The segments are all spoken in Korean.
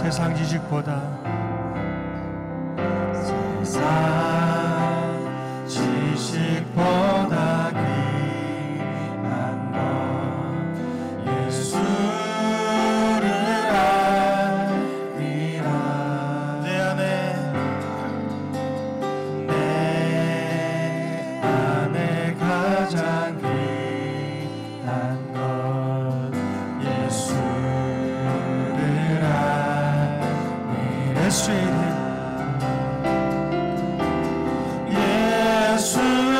세상 지식보다 귀한 것 예수를 알리라. 내 안에 가장 귀한 것 예수를 알리라. 예수의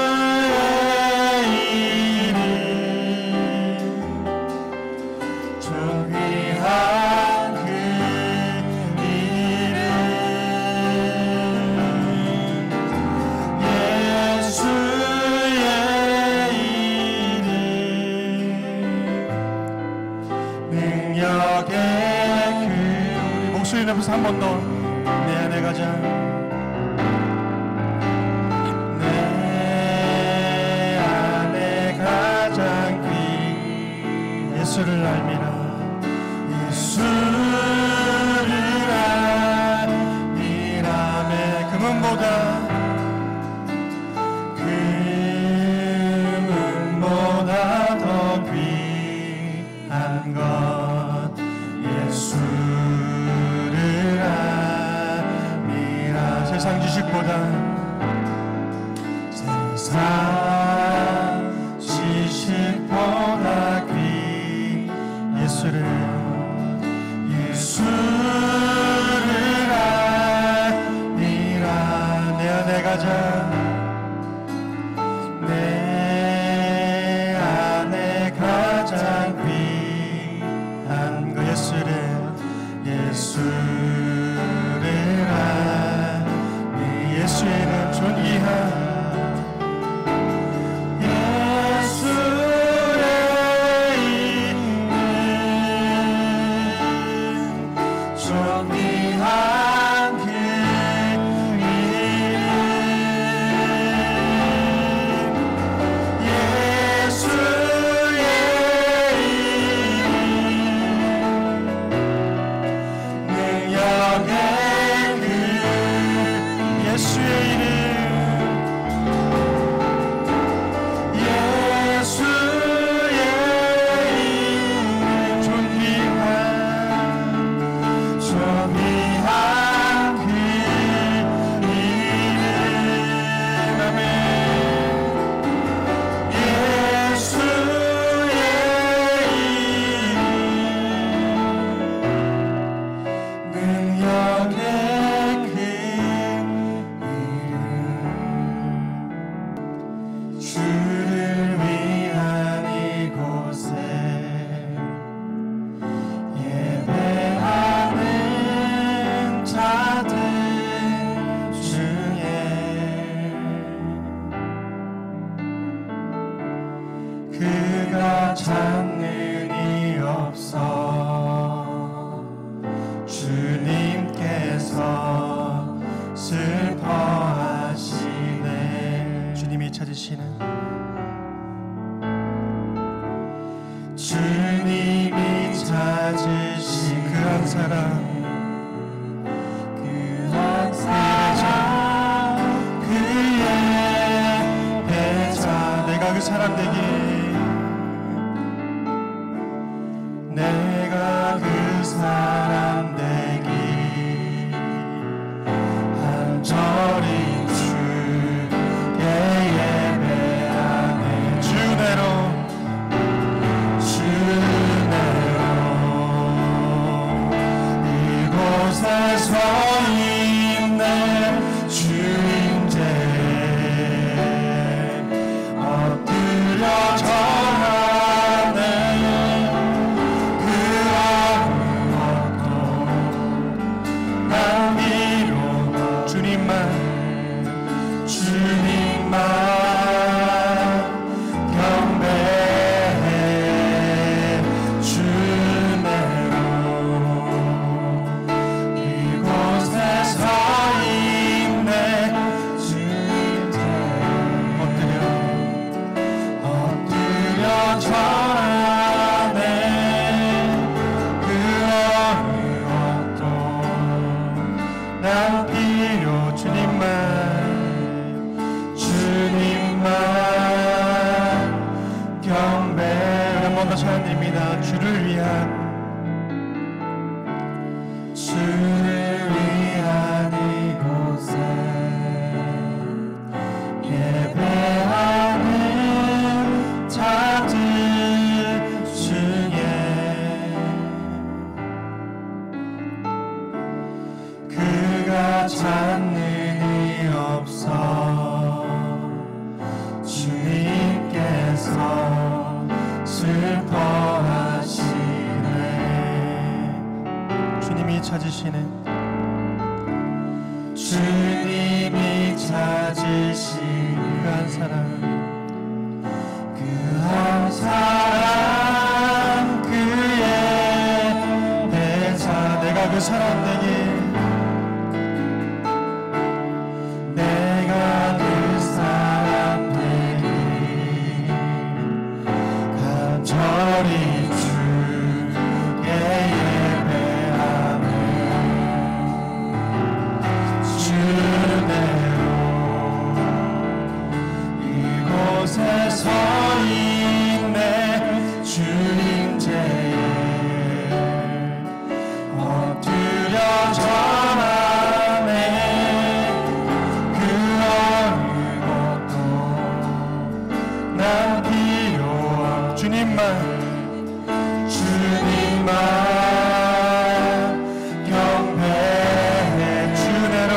이름, 목소리 내면서 한 번 더. 내 안에 가장 귀 예수를 알미라. 예수를 알미라. 내 금은보다 더 귀한 것 예수를 알미라. 세상 지식보다 귀 예수를 알미라. 내 안에 가장 귀한 것 예수를 알미. 예수의 이름 존귀한 그가 찾는이 없어 주님께서 슬퍼하시네. 주님이 찾으시는 그 한 사람 그의 배자 내가 그 사람 되기 내가 그 사람 되기 한절이 주의 예배하네. 주 내로 이곳에 서 있네. 주인제 엎드려 절하네. 그 아무 주를 위한 이곳에 예배하는 자들 중에 그가 찾는 이 없어 주님께서 슬퍼하시네. 주님이 찾으시네. 주님이 찾으시네. 그 한 사람, 그 한 사람, 그의 대자. 내가 그 사람 되길, 내가 그 사람 되길 간절히 주께 예배하며 주내로 이곳에 서 있네. 주님제에 엎드려 절하네. 그 어느 것도 난 필요 없. 주님만 경배해. 주내로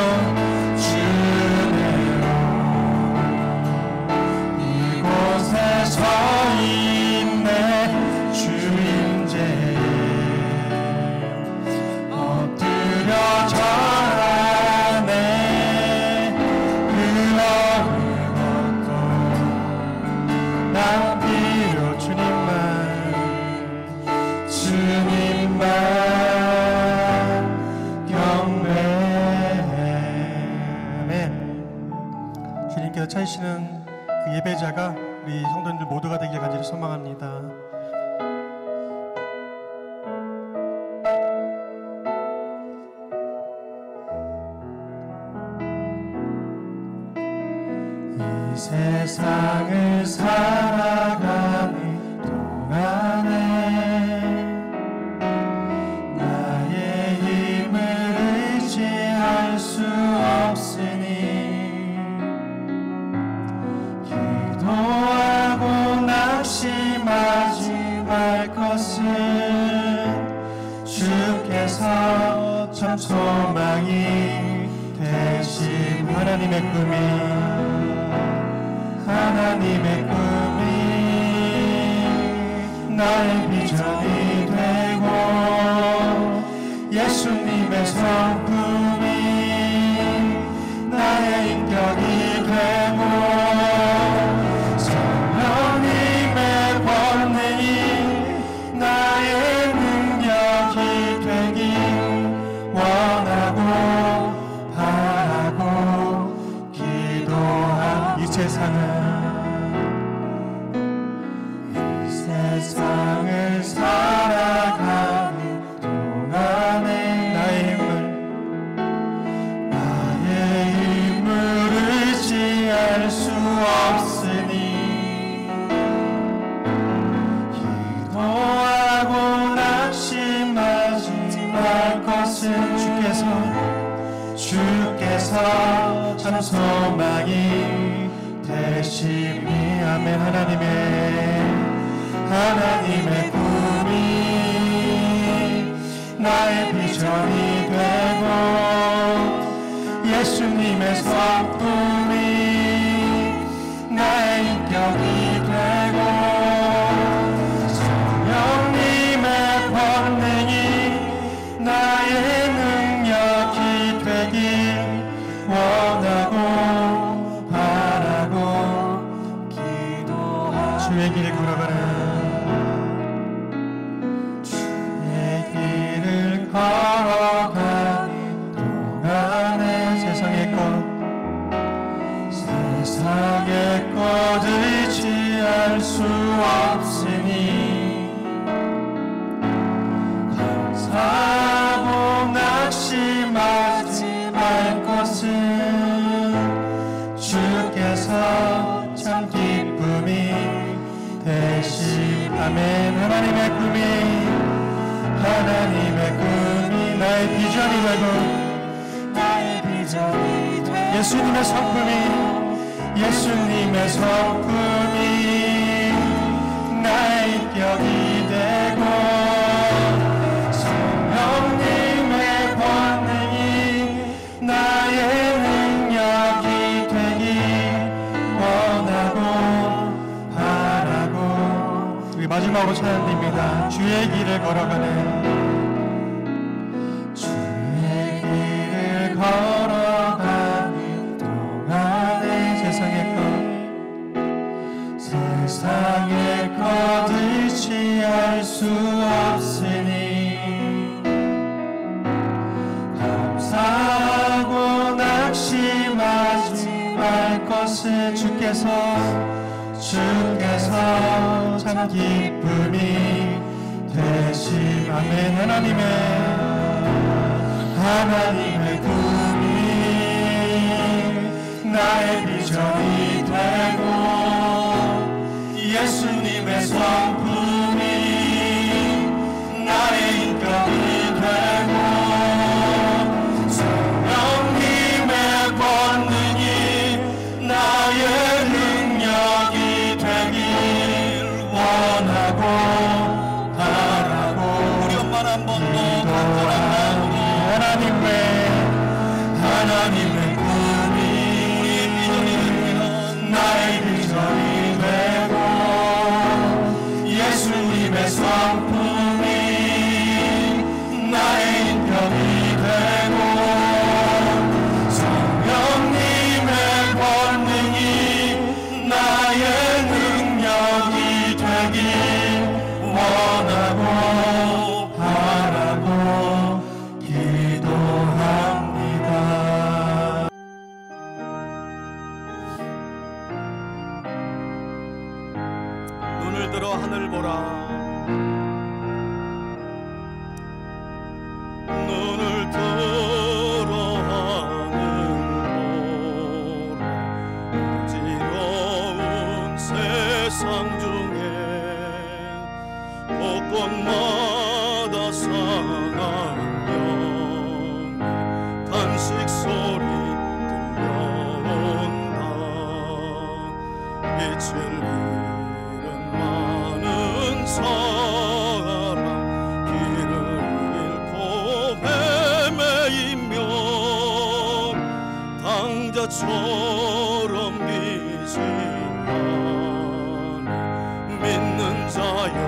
이곳에 서 있네. 주님제에 엎드려 절하네. 그 어느 것도 난 필요. 주님만 경배해. 아멘. 주님께서 찾으시는 그 예배자가 우리 성도님들 모두가 되길 간절히 소망합니다. 이 세상을 살아가는 동안에 나의 힘을 의지할 수 없으니 기도하고 낙심하지 말 것은 주께서 참 소망이 되신 하나님의 꿈이 나의 비전이 되고 예수님의 성품이 나의 인격이 되고 성령님의 권능이 나의 능력이 되길 원하고 바라고 기도한 이 세상을 살아가는 동안에 나의 힘을 의지할 수 없으니 기도하고 낙심하지 말 것은 주께서 참 소망이 되심이. 아멘. 하나님의 꿈이 나의 비전이 되고 예수님의 성품이 나의 인격이 되고 성령님의 권능이 나의 능력이 되길 원하고 바라고 기도하고 주의 길을 걸어가는 걸어가는 동안에 세상의 것 의지할 수 없으니 감사하고 낙심하지 말 것은 주께서 참 기쁨이 되심. 아멘. 하나님의 꿈이 나의 나의 비전이 되고 예수님의 성품이 나의 인격이 되고 성령님의 권능이 나의 능력이 되기 원하고 바라고. 우리 마지막으로 찬양드립니다. 주의 길을 걸어가는 세상의 것 의지할 수 없으니 감사하고 낙심하지 말 것을 주께서 참 기쁨이 되시. 아멘. 하나님의 꿈이 나의 비전이 되고 예수님의 성품이 나의 인격이 되고 성령님의 권능이 나의 능력이 되길 원하고 바라고. 우리 엄마는 한 번 더 간절한 하나님의 꿈이 우리의 비전이 됩니다. 나의 비전이 되고 예수님의 성품이 나의 인격이 되고 성령님의 권능이 나의 능력이 되길 원하고 바라고 기도합니다. 눈을 들어 하늘 보라. 눈을 들어 하늘 보라. 어지러운 세상 중에 곳곳마다 상한 영의 탄식 소리 들려온다. 빛을 잃은 많은 사람 길을 잃고 헤매이며 당자처럼 비신하네. 믿는 자여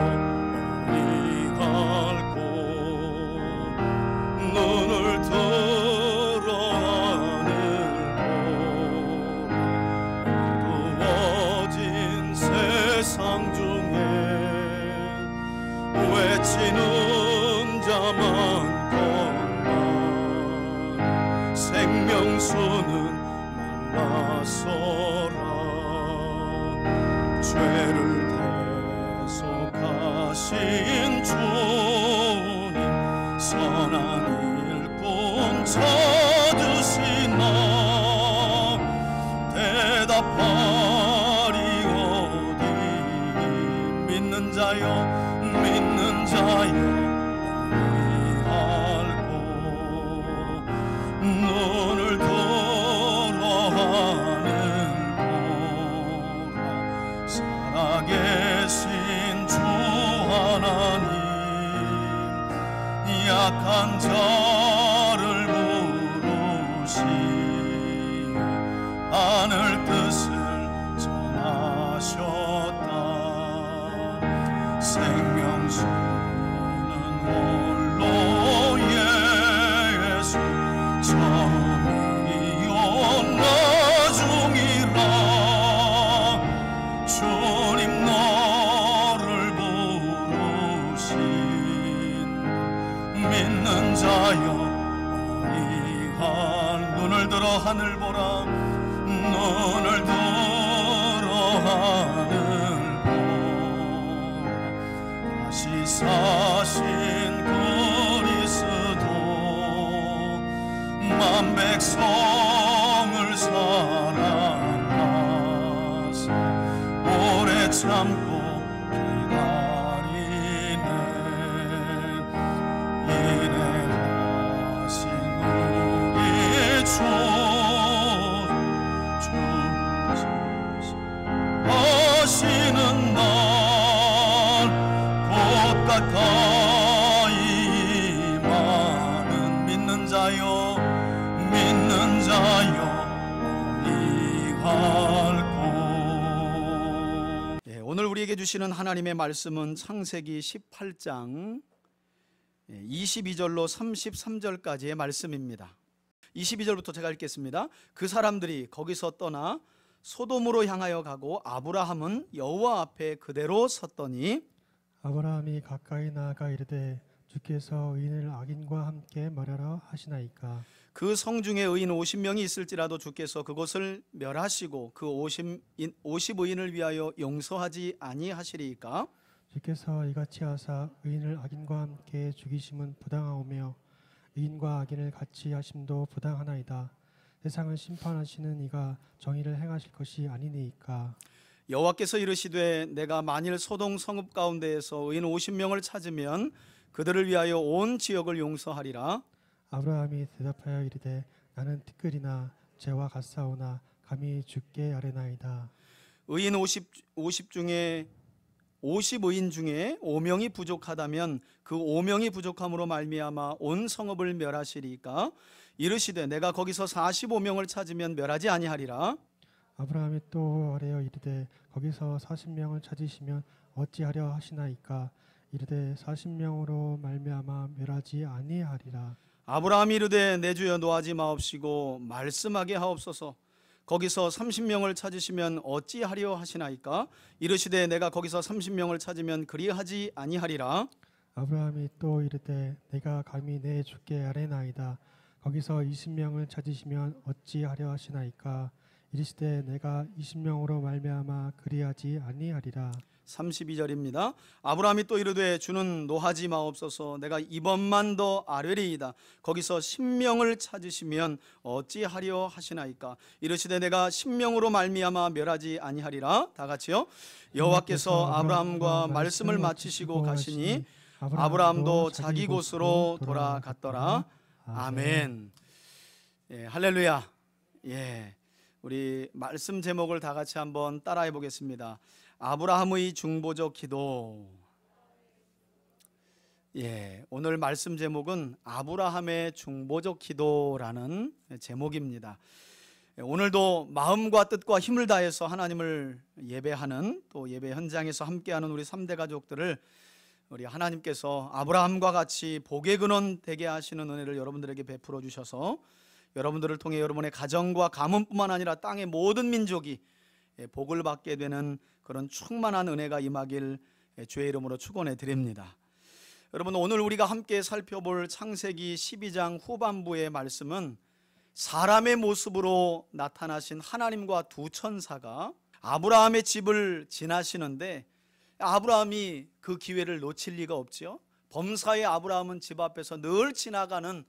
의할고 눈을 들어 하늘 보라. 어두워진 세상 중에 외치는 자만큼만 생명수는 말라서라. 죄를 대속하신 주님 선한 일꾼 찾으시나. 대답하리 어디 믿는 자여 의할고 눈을 들어 하늘 보라. 살아계신 주 하나님 약한 자를 부르시어 하늘 뜻을 전하셨다. 생명수는 홀로 예수 처음이요 나중이라. 주님 너를 부르신 믿는 자여 의할. 눈을 들어 하늘 보라. 눈을 들어 하늘 보라. 다시 사신 그리스도 만 백성을 사랑하사 오래 참고 기다리네. 이내 우리에게 주시는 하나님의 말씀은 창세기 18장 22절로 33절까지의 말씀입니다. 22절부터 제가 읽겠습니다. 그 사람들이 거기서 떠나 소돔으로 향하여 가고 아브라함은 여호와 앞에 그대로 섰더니 아브라함이 가까이 나아가 이르되 주께서 의인을 악인과 함께 멸하라 하시나이까. 그 성중에 의인 50명이 있을지라도 주께서 그곳을 멸하시고 그 50의인을 위하여 용서하지 아니하시리이까. 주께서 이같이 하사 의인을 악인과 함께 죽이심은 부당하오며 의인과 악인을 같이 하심도 부당하나이다. 세상을 심판하시는 이가 정의를 행하실 것이 아니니이까. 여호와께서 이르시되 내가 만일 소돔 성읍 가운데에서 의인 50명을 찾으면 그들을 위하여 온 지역을 용서하리라. 아브라함이 대답하여 이르되 나는 티끌이나 재와 같사오나 감히 주께 아뢰나이다. 의인 50의인 중에 5명이 부족하다면 그 5명이 부족함으로 말미암아 온 성읍을 멸하시리까. 이르시되 내가 거기서 45명을 찾으면 멸하지 아니하리라. 아브라함이 또 아뢰어 이르되 거기서 40명을 찾으시면 어찌하려 하시나이까. 이르되 40명으로 말미암아 멸하지 아니하리라. 아브라함이 이르되 내 주여 노하지 마옵시고 말씀하게 하옵소서. 거기서 30명을 찾으시면 어찌하려 하시나이까. 이르시되 내가 거기서 30명을 찾으면 그리하지 아니하리라. 아브라함이 또 이르되 내가 감히 내 주께 아뢰나이다. 거기서 20명을 찾으시면 어찌하려 하시나이까. 이르시되 내가 20명으로 말미암아 그리하지 아니하리라. 32절입니다. 아브라함이 또 이르되 주는 노하지 마옵소서. 내가 이번만 더 아뢰리이다. 거기서 10명을 찾으시면 어찌하려 하시나이까. 이르시되 내가 10명으로 말미암아 멸하지 아니하리라. 다 같이요. 여호와께서 아브라함과 말씀을 마치시고 가시니 아브라함도 자기 곳으로 돌아갔더라. 아멘. 예, 할렐루야. 예, 우리 말씀 제목을 다 같이 한번 따라해 보겠습니다. 아브라함의 중보적 기도. 예, 오늘 말씀 제목은 아브라함의 중보적 기도라는 제목입니다. 오늘도 마음과 뜻과 힘을 다해서 하나님을 예배하는, 또 예배 현장에서 함께하는 우리 3대 가족들을 우리 하나님께서 아브라함과 같이 복의 근원 되게 하시는 은혜를 여러분들에게 베풀어 주셔서 여러분들을 통해 여러분의 가정과 가문뿐만 아니라 땅의 모든 민족이 복을 받게 되는 그런 충만한 은혜가 임하길 주의 이름으로 축원해 드립니다. 여러분, 오늘 우리가 함께 살펴볼 창세기 12장 후반부의 말씀은 사람의 모습으로 나타나신 하나님과 두 천사가 아브라함의 집을 지나시는데 아브라함이 그 기회를 놓칠 리가 없죠. 범사의 아브라함은 집 앞에서 늘 지나가는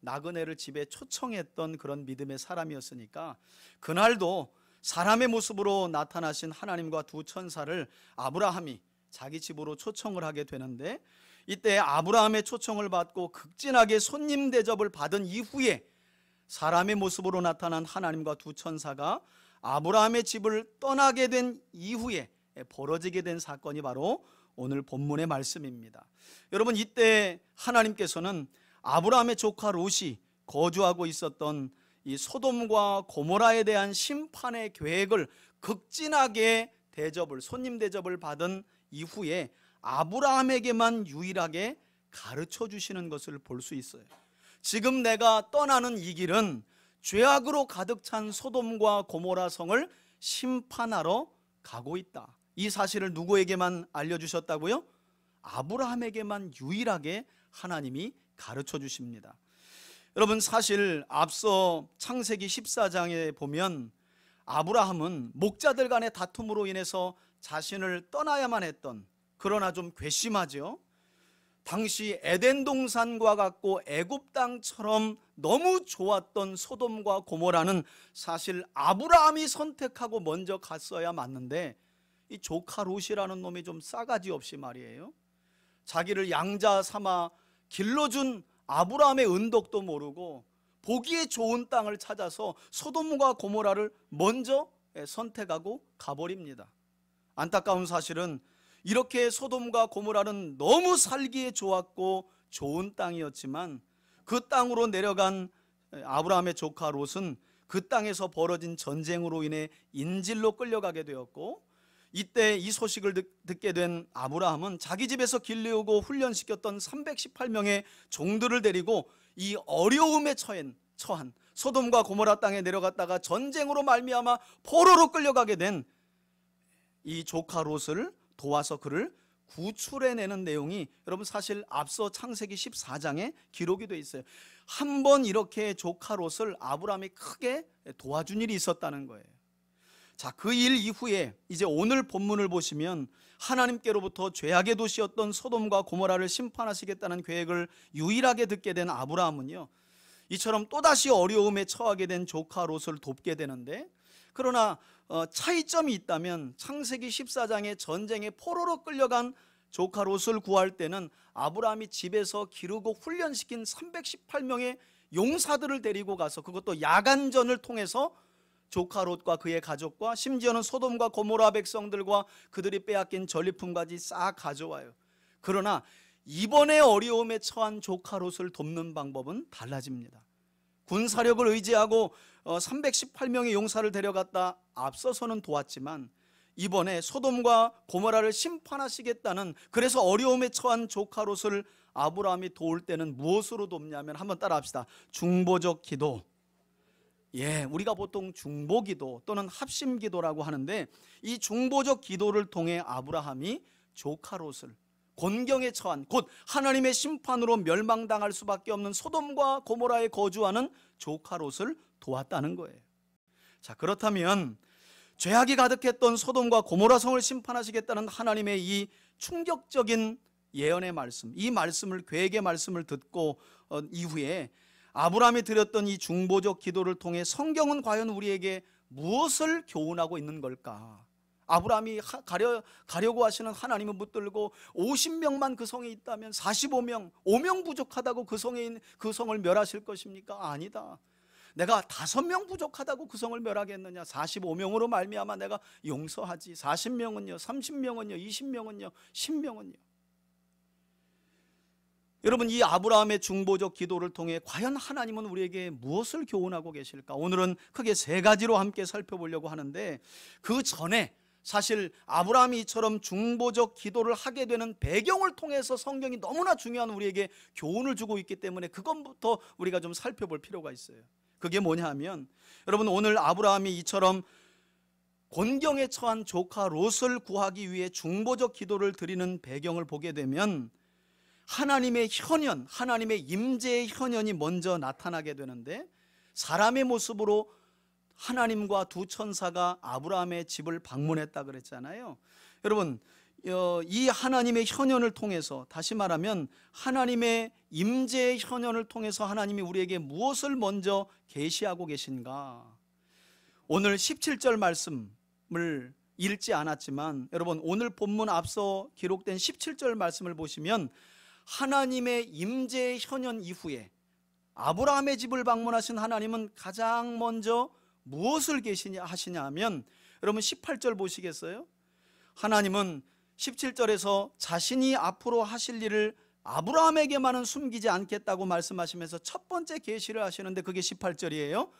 나그네를 집에 초청했던 그런 믿음의 사람이었으니까 그날도 사람의 모습으로 나타나신 하나님과 두 천사를 아브라함이 자기 집으로 초청을 하게 되는데, 이때 아브라함의 초청을 받고 극진하게 손님 대접을 받은 이후에 사람의 모습으로 나타난 하나님과 두 천사가 아브라함의 집을 떠나게 된 이후에 벌어지게 된 사건이 바로 오늘 본문의 말씀입니다. 여러분, 이때 하나님께서는 아브라함의 조카 롯이 거주하고 있었던 이 소돔과 고모라에 대한 심판의 계획을 극진하게 손님 대접을 받은 이후에 아브라함에게만 유일하게 가르쳐 주시는 것을 볼 수 있어요. 지금 내가 떠나는 이 길은 죄악으로 가득 찬 소돔과 고모라 성을 심판하러 가고 있다. 이 사실을 누구에게만 알려주셨다고요? 아브라함에게만 유일하게 하나님이 가르쳐 주십니다. 여러분, 사실 앞서 창세기 14장에 보면 아브라함은 목자들 간의 다툼으로 인해서 자신을 떠나야만 했던, 그러나 좀 괘씸하죠. 당시 에덴 동산과 같고 애굽 땅처럼 너무 좋았던 소돔과 고모라는 사실 아브라함이 선택하고 먼저 갔어야 맞는데, 이 조카 롯이라는 놈이 좀 싸가지 없이 말이에요, 자기를 양자 삼아 길러준 아브라함의 은덕도 모르고 보기에 좋은 땅을 찾아서 소돔과 고모라를 먼저 선택하고 가버립니다. 안타까운 사실은 이렇게 소돔과 고모라는 너무 살기에 좋았고 좋은 땅이었지만 그 땅으로 내려간 아브라함의 조카 롯은 그 땅에서 벌어진 전쟁으로 인해 인질로 끌려가게 되었고, 이때 이 소식을 듣게 된 아브라함은 자기 집에서 길르고 훈련시켰던 318명의 종들을 데리고 이 어려움에 처한 소돔과 고모라 땅에 내려갔다가 전쟁으로 말미암아 포로로 끌려가게 된 이 조카 롯을 도와서 그를 구출해내는 내용이 여러분 사실 앞서 창세기 14장에 기록이 되어 있어요. 한 번 이렇게 조카 롯을 아브라함이 크게 도와준 일이 있었다는 거예요. 자, 그 일 이후에 이제 오늘 본문을 보시면 하나님께로부터 죄악의 도시였던 소돔과 고모라를 심판하시겠다는 계획을 유일하게 듣게 된 아브라함은요, 이처럼 또다시 어려움에 처하게 된 조카 롯을 돕게 되는데, 그러나 차이점이 있다면 창세기 14장의 전쟁에 포로로 끌려간 조카 롯을 구할 때는 아브라함이 집에서 기르고 훈련시킨 318명의 용사들을 데리고 가서, 그것도 야간전을 통해서 조카 롯과 그의 가족과 심지어는 소돔과 고모라 백성들과 그들이 빼앗긴 전리품까지 싹 가져와요. 그러나 이번에 어려움에 처한 조카 롯을 돕는 방법은 달라집니다. 군사력을 의지하고 318명의 용사를 데려갔다 앞서서는 도왔지만, 이번에 소돔과 고모라를 심판하시겠다는, 그래서 어려움에 처한 조카 롯을 아브라함이 도울 때는 무엇으로 돕냐면, 한번 따라 합시다. 중보적 기도. 예, 우리가 보통 중보기도 또는 합심기도라고 하는데, 이 중보적 기도를 통해 아브라함이 조카 롯을 곤경에 처한, 곧 하나님의 심판으로 멸망당할 수밖에 없는 소돔과 고모라에 거주하는 조카 롯을 도왔다는 거예요. 자, 그렇다면 죄악이 가득했던 소돔과 고모라 성을 심판하시겠다는 하나님의 이 충격적인 예언의 말씀, 이 말씀을, 계획의 말씀을 듣고 이후에 아브라함이 드렸던 이 중보적 기도를 통해 성경은 과연 우리에게 무엇을 교훈하고 있는 걸까? 아브라함이 가려고 하시는 하나님을 붙들고 50명만 그 성에 있다면 45명, 5명 부족하다고 그 성을 멸하실 것입니까? 아니다. 내가 5명 부족하다고 그 성을 멸하겠느냐? 45명으로 말미암아 내가 용서하지. 40명은요, 30명은요, 20명은요, 10명은요. 여러분, 이 아브라함의 중보적 기도를 통해 과연 하나님은 우리에게 무엇을 교훈하고 계실까? 오늘은 크게 3가지로 함께 살펴보려고 하는데, 그 전에 사실 아브라함이 이처럼 중보적 기도를 하게 되는 배경을 통해서 성경이 너무나 중요한 우리에게 교훈을 주고 있기 때문에 그것부터 우리가 좀 살펴볼 필요가 있어요. 그게 뭐냐 하면, 여러분, 오늘 아브라함이 이처럼 곤경에 처한 조카 롯을 구하기 위해 중보적 기도를 드리는 배경을 보게 되면 하나님의 현현, 하나님의 임재의 현현이 먼저 나타나게 되는데, 사람의 모습으로 하나님과 두 천사가 아브라함의 집을 방문했다 그랬잖아요. 여러분, 이 하나님의 현현을 통해서, 다시 말하면 하나님의 임재의 현현을 통해서 하나님이 우리에게 무엇을 먼저 계시하고 계신가? 오늘 17절 말씀을 읽지 않았지만, 여러분, 오늘 본문 앞서 기록된 17절 말씀을 보시면 하나님의 임재의 현현 이후에 아브라함의 집을 방문하신 하나님은 가장 먼저 무엇을 하시냐 하면, 여러분 18절 보시겠어요? 하나님은 17절에서 자신이 앞으로 하실 일을 아브라함에게만은 숨기지 않겠다고 말씀하시면서 첫 번째 계시를 하시는데, 그게 18절이에요.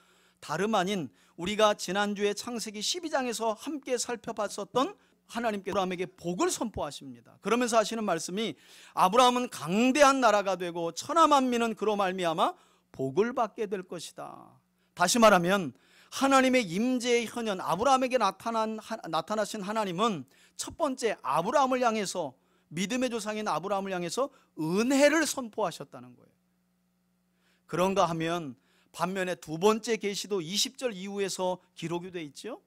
다름 아닌 우리가 지난주에 창세기 12장에서 함께 살펴봤었던 하나님께 아브라함에게 복을 선포하십니다. 그러면서 하시는 말씀이, 아브라함은 강대한 나라가 되고 천하만민은 그로 말미암아 복을 받게 될 것이다. 다시 말하면 하나님의 임재의 현현, 아브라함에게 나타나신 하나님은 첫 번째 아브라함을 향해서, 믿음의 조상인 아브라함을 향해서 은혜를 선포하셨다는 거예요. 그런가 하면 반면에 두 번째 계시도 20절 이후에서 기록이 되어 있죠.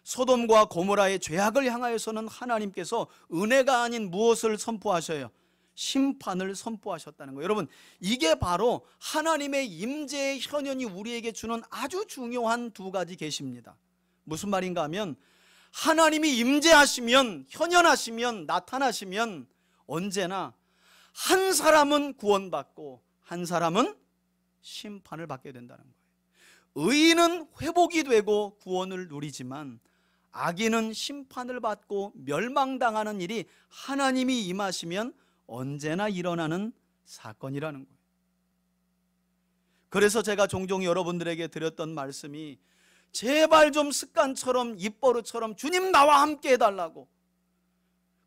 소돔과 고모라의 죄악을 향하여서는 하나님께서 은혜가 아닌 무엇을 선포하셔요? 심판을 선포하셨다는 거예요. 여러분, 이게 바로 하나님의 임재의 현현이 우리에게 주는 아주 중요한 2가지 계시입니다. 무슨 말인가 하면, 하나님이 임재하시면, 현현하시면, 나타나시면 언제나 한 사람은 구원받고 한 사람은 심판을 받게 된다는 거예요. 의인은 회복이 되고 구원을 누리지만 악인은 심판을 받고 멸망당하는 일이 하나님이 임하시면 언제나 일어나는 사건이라는 거예요. 그래서 제가 종종 여러분들에게 드렸던 말씀이, 제발 좀 습관처럼 입버릇처럼 주님 나와 함께 해달라고,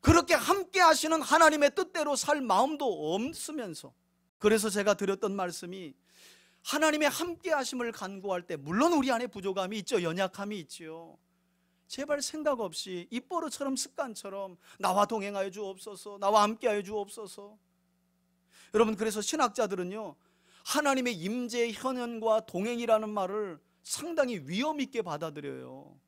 그렇게 함께 하시는 하나님의 뜻대로 살 마음도 없으면서, 그래서 제가 드렸던 말씀이 하나님의 함께 하심을 간구할 때 물론 우리 안에 부족함이 있죠. 연약함이 있죠. 제발 생각 없이 입버릇처럼 습관처럼 나와 동행하여 주옵소서, 나와 함께하여 주옵소서. 여러분, 그래서 신학자들은요, 하나님의 임재, 현현과 동행이라는 말을 상당히 위험 있게 받아들여요.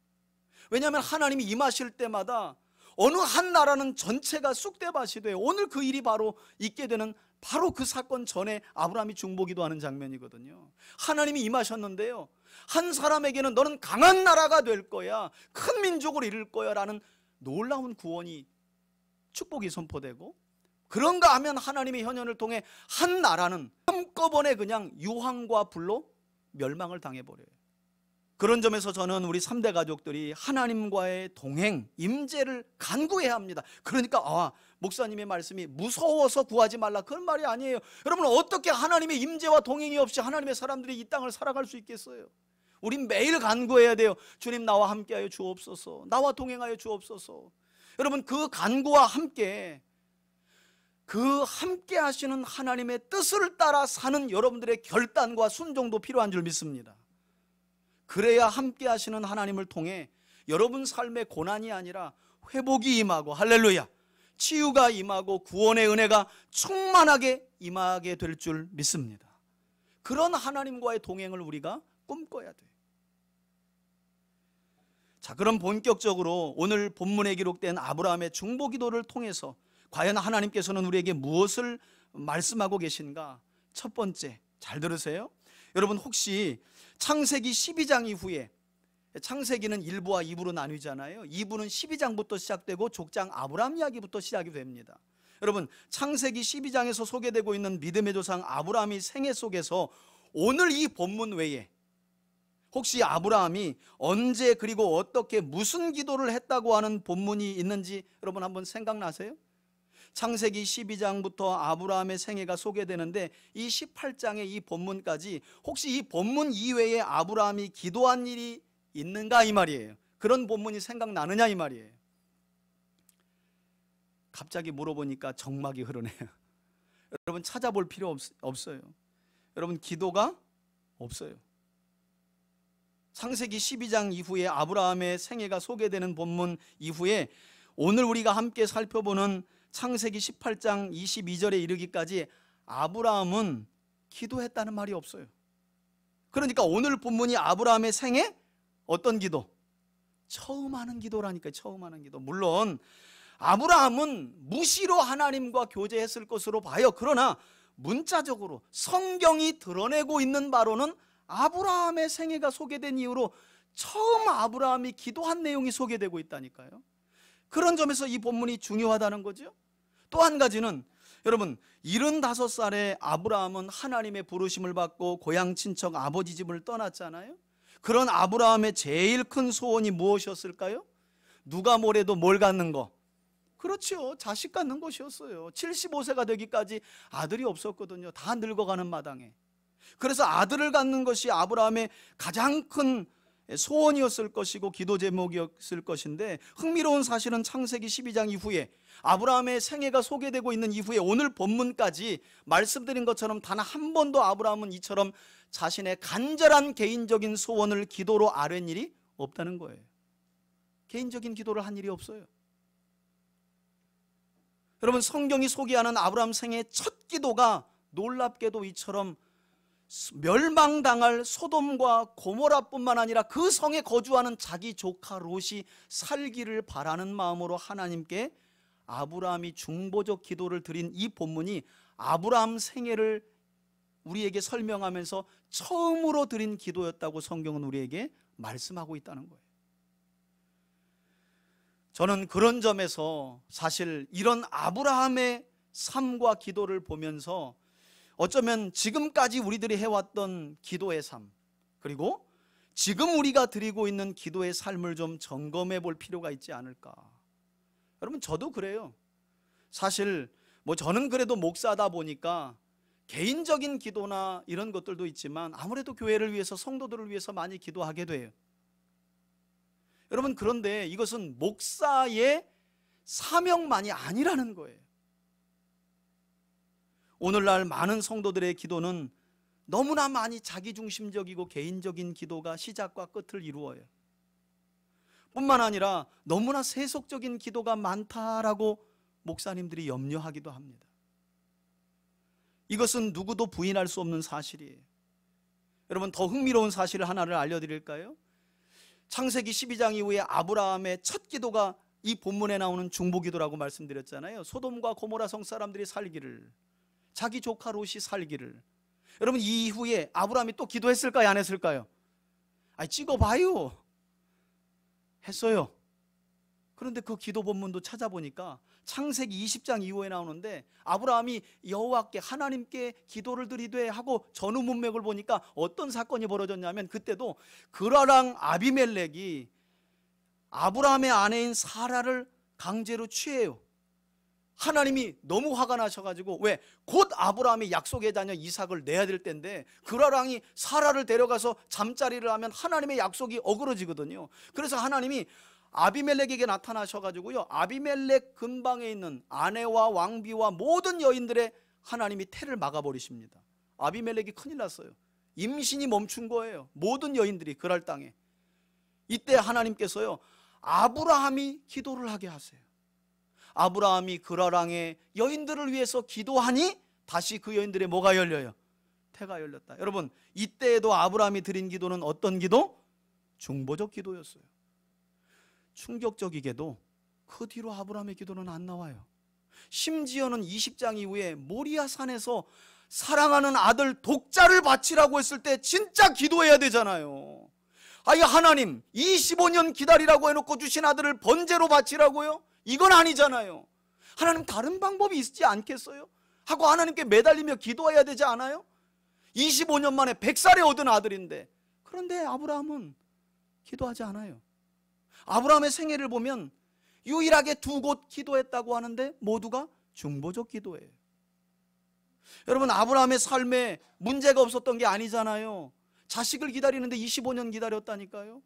왜냐하면 하나님이 임하실 때마다 어느 한 나라는 전체가 쑥대밭이 돼요. 오늘 그 일이 바로 있게 되는 바로 그 사건 전에 아브라함이 중보기도하는 장면이거든요. 하나님이 임하셨는데요, 한 사람에게는 너는 강한 나라가 될 거야, 큰 민족을 이룰 거야 라는 놀라운 구원이, 축복이 선포되고, 그런가 하면 하나님의 현현을 통해 한 나라는 한꺼번에 그냥 유황과 불로 멸망을 당해버려요. 그런 점에서 저는 우리 3대 가족들이 하나님과의 동행, 임재를 간구해야 합니다. 그러니까 목사님의 말씀이 무서워서 구하지 말라, 그런 말이 아니에요. 여러분, 어떻게 하나님의 임재와 동행이 없이 하나님의 사람들이 이 땅을 살아갈 수 있겠어요? 우린 매일 간구해야 돼요. 주님 나와 함께하여 주옵소서, 나와 동행하여 주옵소서. 여러분, 그 간구와 함께 그 함께 하시는 하나님의 뜻을 따라 사는 여러분들의 결단과 순종도 필요한 줄 믿습니다. 그래야 함께 하시는 하나님을 통해 여러분 삶의 고난이 아니라 회복이 임하고, 할렐루야, 치유가 임하고 구원의 은혜가 충만하게 임하게 될 줄 믿습니다. 그런 하나님과의 동행을 우리가 꿈꿔야 돼요. 자, 그럼 본격적으로 오늘 본문에 기록된 아브라함의 중보기도를 통해서 과연 하나님께서는 우리에게 무엇을 말씀하고 계신가? 첫 번째, 잘 들으세요. 여러분, 혹시 창세기 12장 이후에, 창세기는 1부와 2부로 나뉘잖아요. 2부는 12장부터 시작되고 족장 아브라함 이야기부터 시작이 됩니다. 여러분, 창세기 12장에서 소개되고 있는 믿음의 조상 아브라함의 생애 속에서 오늘 이 본문 외에 혹시 아브라함이 언제 그리고 어떻게 무슨 기도를 했다고 하는 본문이 있는지 여러분 한번 생각나세요? 창세기 12장부터 아브라함의 생애가 소개되는데 이 18장의 이 본문까지 혹시 이 본문 이외에 아브라함이 기도한 일이 있는가 이 말이에요. 그런 본문이 생각나느냐 이 말이에요. 갑자기 물어보니까 정막이 흐르네요. 여러분, 찾아볼 필요 없어요. 여러분, 기도가 없어요. 창세기 12장 이후에 아브라함의 생애가 소개되는 본문 이후에 오늘 우리가 함께 살펴보는 창세기 18장 22절에 이르기까지 아브라함은 기도했다는 말이 없어요. 그러니까 오늘 본문이 아브라함의 생애 어떤 기도? 처음 하는 기도라니까요. 처음 하는 기도. 물론 아브라함은 무시로 하나님과 교제했을 것으로 봐요. 그러나 문자적으로 성경이 드러내고 있는 바로는 아브라함의 생애가 소개된 이후로 처음 아브라함이 기도한 내용이 소개되고 있다니까요. 그런 점에서 이 본문이 중요하다는 거죠. 또 한 가지는 여러분, 75살에 아브라함은 하나님의 부르심을 받고 고향 친척 아버지 집을 떠났잖아요. 그런 아브라함의 제일 큰 소원이 무엇이었을까요? 누가 뭐래도 뭘 갖는 거? 그렇죠, 자식 갖는 것이었어요. 75세가 되기까지 아들이 없었거든요. 다 늙어가는 마당에. 그래서 아들을 갖는 것이 아브라함의 가장 큰 소원이었을 것이고 기도 제목이었을 것인데, 흥미로운 사실은 창세기 12장 이후에 아브라함의 생애가 소개되고 있는 이후에 오늘 본문까지 말씀드린 것처럼 단 한 번도 아브라함은 이처럼 자신의 간절한 개인적인 소원을 기도로 아뢰는 일이 없다는 거예요. 개인적인 기도를 한 일이 없어요. 여러분, 성경이 소개하는 아브라함 생애의 첫 기도가 놀랍게도 이처럼 멸망당할 소돔과 고모라뿐만 아니라 그 성에 거주하는 자기 조카 롯이 살기를 바라는 마음으로 하나님께 아브라함이 중보적 기도를 드린 이 본문이 아브라함 생애를 우리에게 설명하면서 처음으로 드린 기도였다고 성경은 우리에게 말씀하고 있다는 거예요. 저는 그런 점에서 사실 이런 아브라함의 삶과 기도를 보면서 어쩌면 지금까지 우리들이 해왔던 기도의 삶, 그리고 지금 우리가 드리고 있는 기도의 삶을 좀 점검해 볼 필요가 있지 않을까. 여러분, 저도 그래요. 사실 저는 그래도 목사다 보니까 개인적인 기도나 이런 것들도 있지만 아무래도 교회를 위해서, 성도들을 위해서 많이 기도하게 돼요. 여러분, 그런데 이것은 목사의 사명만이 아니라는 거예요. 오늘날 많은 성도들의 기도는 너무나 많이 자기중심적이고 개인적인 기도가 시작과 끝을 이루어요. 뿐만 아니라 너무나 세속적인 기도가 많다라고 목사님들이 염려하기도 합니다. 이것은 누구도 부인할 수 없는 사실이에요. 여러분, 더 흥미로운 사실 하나를 알려드릴까요? 창세기 12장 이후에 아브라함의 첫 기도가 이 본문에 나오는 중보기도라고 말씀드렸잖아요. 소돔과 고모라 성 사람들이 살기를, 자기 조카 롯이 살기를. 여러분, 이 이후에 아브라함이 또 기도했을까요, 안 했을까요? 찍어봐요. 했어요. 그런데 그 기도 본문도 찾아보니까 창세기 20장 이후에 나오는데, 아브라함이 여호와께, 하나님께 기도를 드리되 하고 전후 문맥을 보니까 어떤 사건이 벌어졌냐면, 그때도 그라랑 아비멜렉이 아브라함의 아내인 사라를 강제로 취해요. 하나님이 너무 화가 나셔가지고, 왜? 곧 아브라함이 약속의 자녀 이삭을 내야 될 때인데 그라랑이 사라를 데려가서 잠자리를 하면 하나님의 약속이 어그러지거든요. 그래서 하나님이 아비멜렉에게 나타나셔가지고요, 아비멜렉 근방에 있는 아내와 왕비와 모든 여인들의 하나님이 태를 막아버리십니다. 아비멜렉이 큰일 났어요. 임신이 멈춘 거예요. 모든 여인들이 그랄 땅에. 이때 하나님께서요, 아브라함이 기도를 하게 하세요. 아브라함이 그라랑의 여인들을 위해서 기도하니 다시 그 여인들의 뭐가 열려요? 태가 열렸다. 여러분, 이때에도 아브라함이 드린 기도는 어떤 기도? 중보적 기도였어요. 충격적이게도 그 뒤로 아브라함의 기도는 안 나와요. 심지어는 20장 이후에 모리아 산에서 사랑하는 아들 독자를 바치라고 했을 때 진짜 기도해야 되잖아요. 하나님, 25년 기다리라고 해놓고 주신 아들을 번제로 바치라고요? 이건 아니잖아요. 하나님, 다른 방법이 있지 않겠어요? 하고 하나님께 매달리며 기도해야 되지 않아요? 25년 만에 100살에 얻은 아들인데. 그런데 아브라함은 기도하지 않아요. 아브라함의 생애를 보면 유일하게 2곳 기도했다고 하는데 모두가 중보적 기도예요. 여러분, 아브라함의 삶에 문제가 없었던 게 아니잖아요. 자식을 기다리는데 25년 기다렸다니까요.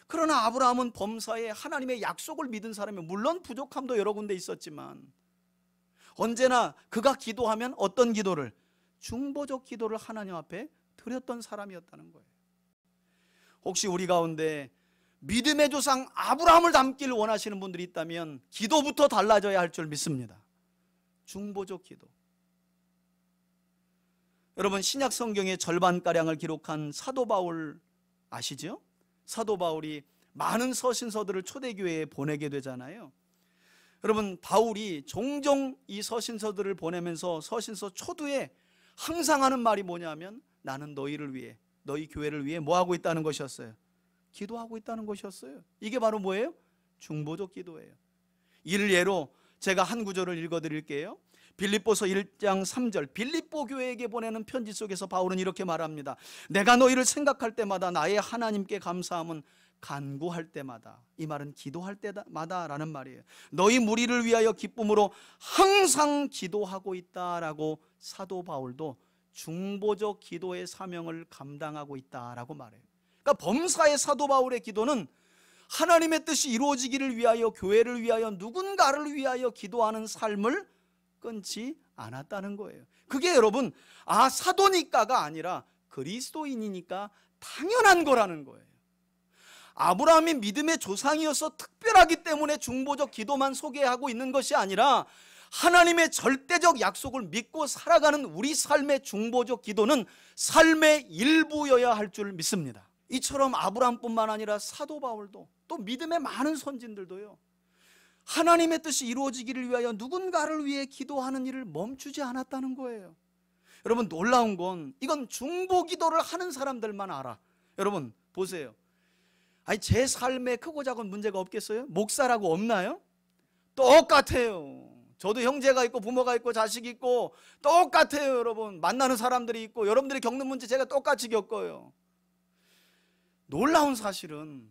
그러나 아브라함은 범사에 하나님의 약속을 믿은 사람이, 물론 부족함도 여러 군데 있었지만 언제나 그가 기도하면 어떤 기도를? 중보적 기도를 하나님 앞에 드렸던 사람이었다는 거예요. 혹시 우리 가운데 믿음의 조상 아브라함을 닮기를 원하시는 분들이 있다면 기도부터 달라져야 할 줄 믿습니다. 중보적 기도. 여러분, 신약 성경의 절반가량을 기록한 사도 바울 아시죠? 사도 바울이 많은 서신서들을 초대교회에 보내게 되잖아요. 여러분, 바울이 종종 이 서신서들을 보내면서 서신서 초두에 항상 하는 말이 뭐냐면, 나는 너희를 위해, 너희 교회를 위해 뭐 하고 있다는 것이었어요? 기도하고 있다는 것이었어요. 이게 바로 뭐예요? 중보적 기도예요. 이를 예로 제가 한 구절을 읽어드릴게요. 빌립보서 1장 3절, 빌립보 교회에게 보내는 편지 속에서 바울은 이렇게 말합니다. 내가 너희를 생각할 때마다 나의 하나님께 감사함은 간구할 때마다, 이 말은 기도할 때마다 라는 말이에요. 너희 무리를 위하여 기쁨으로 항상 기도하고 있다라고 사도 바울도 중보적 기도의 사명을 감당하고 있다라고 말해요. 그러니까 범사의 사도 바울의 기도는 하나님의 뜻이 이루어지기를 위하여, 교회를 위하여, 누군가를 위하여 기도하는 삶을 끊지 않았다는 거예요. 그게 여러분, 사도니까가 아니라 그리스도인이니까 당연한 거라는 거예요. 아브라함이 믿음의 조상이어서 특별하기 때문에 중보적 기도만 소개하고 있는 것이 아니라 하나님의 절대적 약속을 믿고 살아가는 우리 삶의 중보적 기도는 삶의 일부여야 할 줄 믿습니다. 이처럼 아브라함뿐만 아니라 사도 바울도, 또 믿음의 많은 선진들도요, 하나님의 뜻이 이루어지기를 위하여 누군가를 위해 기도하는 일을 멈추지 않았다는 거예요. 여러분, 놀라운 건 이건 중보 기도를 하는 사람들만 알아. 여러분 보세요. 제 삶에 크고 작은 문제가 없겠어요? 목사라고 없나요? 똑같아요. 저도 형제가 있고 부모가 있고 자식이 있고 똑같아요. 여러분, 만나는 사람들이 있고 여러분들이 겪는 문제 제가 똑같이 겪어요. 놀라운 사실은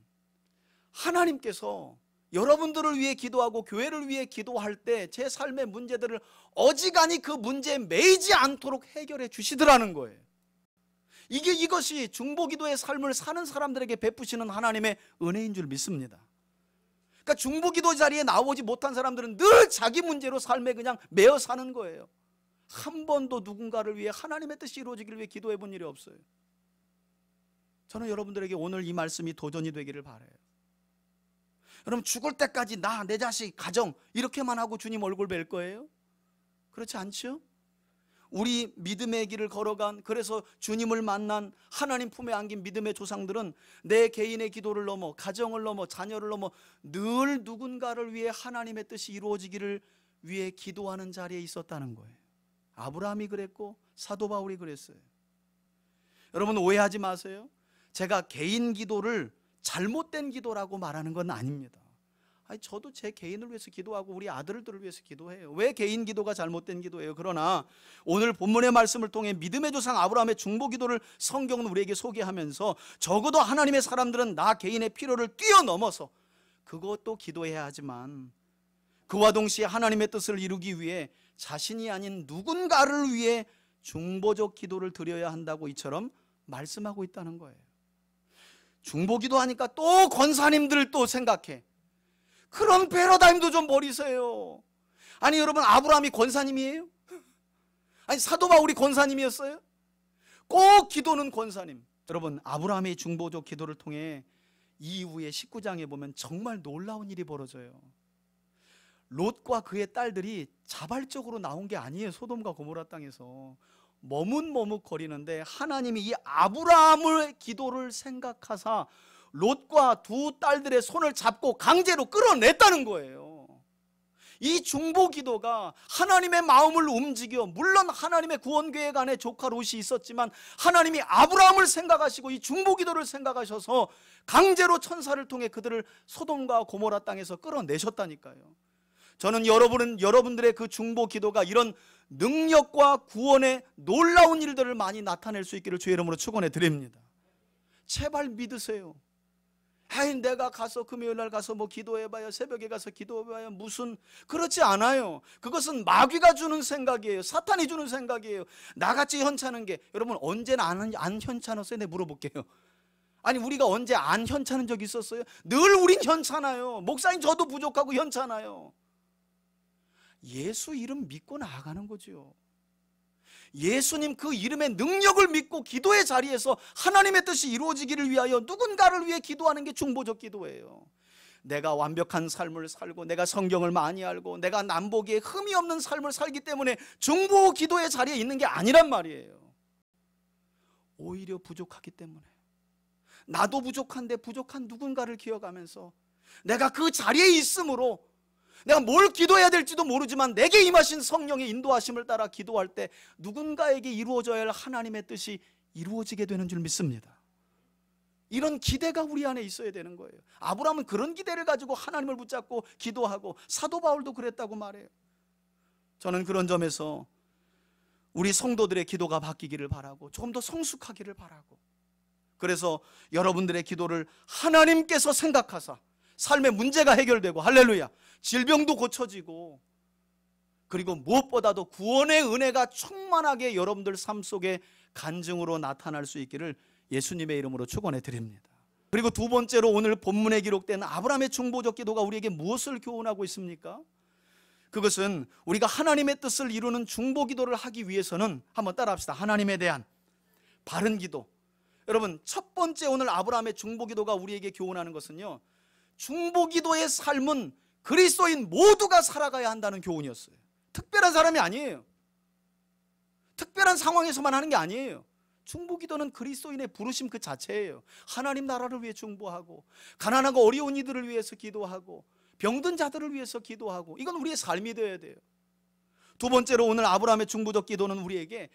하나님께서 여러분들을 위해 기도하고 교회를 위해 기도할 때 제 삶의 문제들을 어지간히 그 문제에 매이지 않도록 해결해 주시더라는 거예요. 이것이 중보기도의 삶을 사는 사람들에게 베푸시는 하나님의 은혜인 줄 믿습니다. 그러니까 중보기도 자리에 나오지 못한 사람들은 늘 자기 문제로 삶에 그냥 매여 사는 거예요. 한 번도 누군가를 위해 하나님의 뜻이 이루어지기를 위해 기도해 본 일이 없어요. 저는 여러분들에게 오늘 이 말씀이 도전이 되기를 바라요. 여러분, 죽을 때까지 나, 내 자식, 가정 이렇게만 하고 주님 얼굴 뵐 거예요? 그렇지 않죠? 우리 믿음의 길을 걸어간, 그래서 주님을 만난, 하나님 품에 안긴 믿음의 조상들은 내 개인의 기도를 넘어, 가정을 넘어, 자녀를 넘어 늘 누군가를 위해 하나님의 뜻이 이루어지기를 위해 기도하는 자리에 있었다는 거예요. 아브라함이 그랬고 사도 바울이 그랬어요. 여러분, 오해하지 마세요. 제가 개인 기도를 잘못된 기도라고 말하는 건 아닙니다. 저도 제 개인을 위해서 기도하고 우리 아들들을 위해서 기도해요. 왜 개인 기도가 잘못된 기도예요? 그러나 오늘 본문의 말씀을 통해 믿음의 조상 아브라함의 중보 기도를 성경은 우리에게 소개하면서 적어도 하나님의 사람들은 나 개인의 필요를 뛰어넘어서 그것도 기도해야 하지만 그와 동시에 하나님의 뜻을 이루기 위해 자신이 아닌 누군가를 위해 중보적 기도를 드려야 한다고 이처럼 말씀하고 있다는 거예요. 중보 기도하니까 또 권사님들 또 생각해. 그런 패러다임도 좀 버리세요. 아니 여러분, 아브라함이 권사님이에요? 아니 사도 바울이 권사님이었어요? 꼭 기도는 권사님. 여러분, 아브라함의 중보적 기도를 통해 이후에 19장에 보면 정말 놀라운 일이 벌어져요. 롯과 그의 딸들이 자발적으로 나온 게 아니에요. 소돔과 고모라 땅에서 머뭇머뭇거리는데 하나님이 이 아브라함의 기도를 생각하사 롯과 두 딸들의 손을 잡고 강제로 끌어냈다는 거예요. 이 중보 기도가 하나님의 마음을 움직여, 물론 하나님의 구원 계획 안에 조카 롯이 있었지만 하나님이 아브라함을 생각하시고 이 중보 기도를 생각하셔서 강제로 천사를 통해 그들을 소돔과 고모라 땅에서 끌어내셨다니까요. 저는 여러분들의 그 중보 기도가 이런 능력과 구원의 놀라운 일들을 많이 나타낼 수 있기를 주의 이름으로 축원해 드립니다. 제발 믿으세요. 내가 가서 금요일날 가서 뭐 기도해봐야, 새벽에 가서 기도해봐야 무슨, 그렇지 않아요. 그것은 마귀가 주는 생각이에요. 사탄이 주는 생각이에요. 나같이 현찮은 게, 여러분 언제나 안 현찮았어요? 내가 물어볼게요. 아니 우리가 언제 안 현찮은 적 있었어요? 늘 우린 현찮아요. 목사님 저도 부족하고 현찮아요. 예수 이름 믿고 나아가는 거죠. 예수님 그 이름의 능력을 믿고 기도의 자리에서 하나님의 뜻이 이루어지기를 위하여 누군가를 위해 기도하는 게 중보적 기도예요. 내가 완벽한 삶을 살고 내가 성경을 많이 알고 내가 남보기에 흠이 없는 삶을 살기 때문에 중보 기도의 자리에 있는 게 아니란 말이에요. 오히려 부족하기 때문에, 나도 부족한데 부족한 누군가를 기억하면서 내가 그 자리에 있으므로 내가 뭘 기도해야 될지도 모르지만 내게 임하신 성령의 인도하심을 따라 기도할 때 누군가에게 이루어져야 할 하나님의 뜻이 이루어지게 되는 줄 믿습니다. 이런 기대가 우리 안에 있어야 되는 거예요. 아브라함은 그런 기대를 가지고 하나님을 붙잡고 기도하고 사도 바울도 그랬다고 말해요. 저는 그런 점에서 우리 성도들의 기도가 바뀌기를 바라고 조금 더 성숙하기를 바라고, 그래서 여러분들의 기도를 하나님께서 생각하사 삶의 문제가 해결되고, 할렐루야, 질병도 고쳐지고, 그리고 무엇보다도 구원의 은혜가 충만하게 여러분들 삶 속에 간증으로 나타날 수 있기를 예수님의 이름으로 축원해 드립니다. 그리고 두 번째로 오늘 본문에 기록된 아브라함의 중보적 기도가 우리에게 무엇을 교훈하고 있습니까? 그것은 우리가 하나님의 뜻을 이루는 중보 기도를 하기 위해서는, 한번 따라합시다. 하나님에 대한 바른 기도. 여러분, 첫 번째 오늘 아브라함의 중보 기도가 우리에게 교훈하는 것은요, 중보 기도의 삶은 그리스도인 모두가 살아가야 한다는 교훈이었어요. 특별한 사람이 아니에요. 특별한 상황에서만 하는 게 아니에요. 중보 기도는 그리스도인의 부르심 그 자체예요. 하나님 나라를 위해 중보하고, 가난하고 어려운 이들을 위해서 기도하고, 병든 자들을 위해서 기도하고, 이건 우리의 삶이 되어야 돼요. 두 번째로 오늘 아브라함의 중보적 기도는 우리에게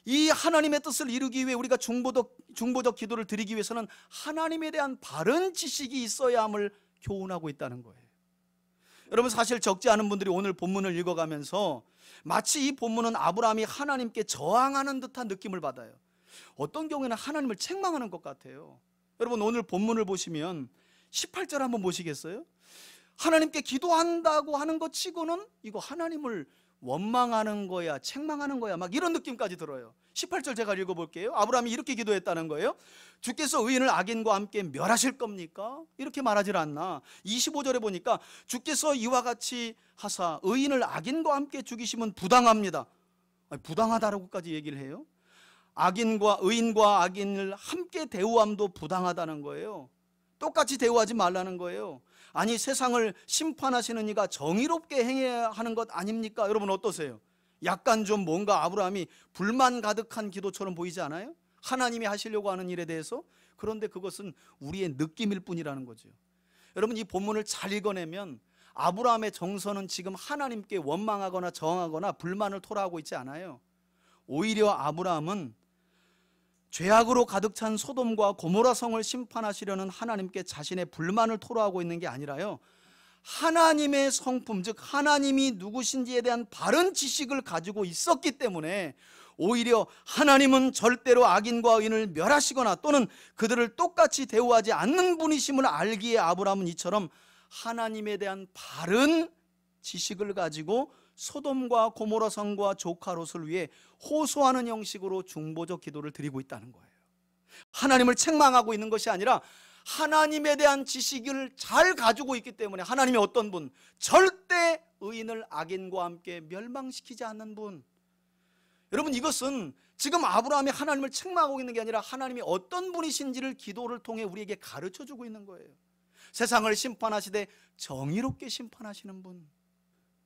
이 하나님의 뜻을 이루기 위해 우리가 중보적 기도를 드리기 위해서는 하나님에 대한 바른 지식이 있어야 함을 교훈하고 있다는 거예요. 여러분, 사실 적지 않은 분들이 오늘 본문을 읽어가면서 마치 이 본문은 아브라함이 하나님께 저항하는 듯한 느낌을 받아요. 어떤 경우에는 하나님을 책망하는 것 같아요. 여러분, 오늘 본문을 보시면 18절 한번 보시겠어요? 하나님께 기도한다고 하는 것 치고는 이거 하나님을 원망하는 거야, 책망하는 거야, 막 이런 느낌까지 들어요. 18절 제가 읽어볼게요. 아브라함이 이렇게 기도했다는 거예요. 주께서 의인을 악인과 함께 멸하실 겁니까? 이렇게 말하질 않나. 25절에 보니까 주께서 이와 같이 하사 의인을 악인과 함께 죽이시면 부당합니다. 아니, 부당하다라고까지 얘기를 해요. 의인과 악인을 함께 대우함도 부당하다는 거예요. 똑같이 대우하지 말라는 거예요. 아니, 세상을 심판하시는 이가 정의롭게 행해야 하는 것 아닙니까? 여러분 어떠세요? 약간 좀 뭔가 아브라함이 불만 가득한 기도처럼 보이지 않아요? 하나님이 하시려고 하는 일에 대해서. 그런데 그것은 우리의 느낌일 뿐이라는 거죠. 여러분, 이 본문을 잘 읽어내면 아브라함의 정서는 지금 하나님께 원망하거나 저항하거나 불만을 토로하고 있지 않아요. 오히려 아브라함은 죄악으로 가득 찬 소돔과 고모라 성을 심판하시려는 하나님께 자신의 불만을 토로하고 있는 게 아니라요, 하나님의 성품, 즉 하나님이 누구신지에 대한 바른 지식을 가지고 있었기 때문에 오히려 하나님은 절대로 악인과 의인을 멸하시거나 또는 그들을 똑같이 대우하지 않는 분이심을 알기에 아브라함은 이처럼 하나님에 대한 바른 지식을 가지고 소돔과 고모라 성과 조카 롯을 위해 호소하는 형식으로 중보적 기도를 드리고 있다는 거예요. 하나님을 책망하고 있는 것이 아니라 하나님에 대한 지식을 잘 가지고 있기 때문에 하나님이 어떤 분, 절대 의인을 악인과 함께 멸망시키지 않는 분. 여러분, 이것은 지금 아브라함이 하나님을 책망하고 있는 게 아니라 하나님이 어떤 분이신지를 기도를 통해 우리에게 가르쳐주고 있는 거예요. 세상을 심판하시되 정의롭게 심판하시는 분.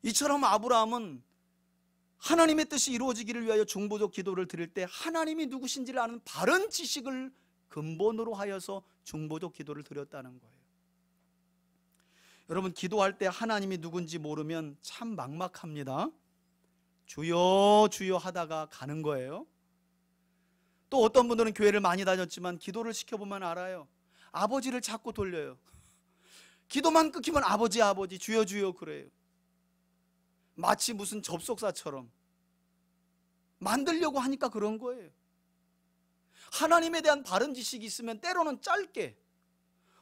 이처럼 아브라함은 하나님의 뜻이 이루어지기를 위하여 중보적 기도를 드릴 때 하나님이 누구신지를 아는 바른 지식을 근본으로 하여서 중보적 기도를 드렸다는 거예요. 여러분, 기도할 때 하나님이 누군지 모르면 참 막막합니다. 주여 주여 하다가 가는 거예요. 또 어떤 분들은 교회를 많이 다녔지만 기도를 시켜보면 알아요. 아버지를 자꾸 돌려요. 기도만 끊기면 아버지 아버지 주여 주여 그래요. 마치 무슨 접속사처럼 만들려고 하니까 그런 거예요. 하나님에 대한 바른 지식이 있으면 때로는 짧게,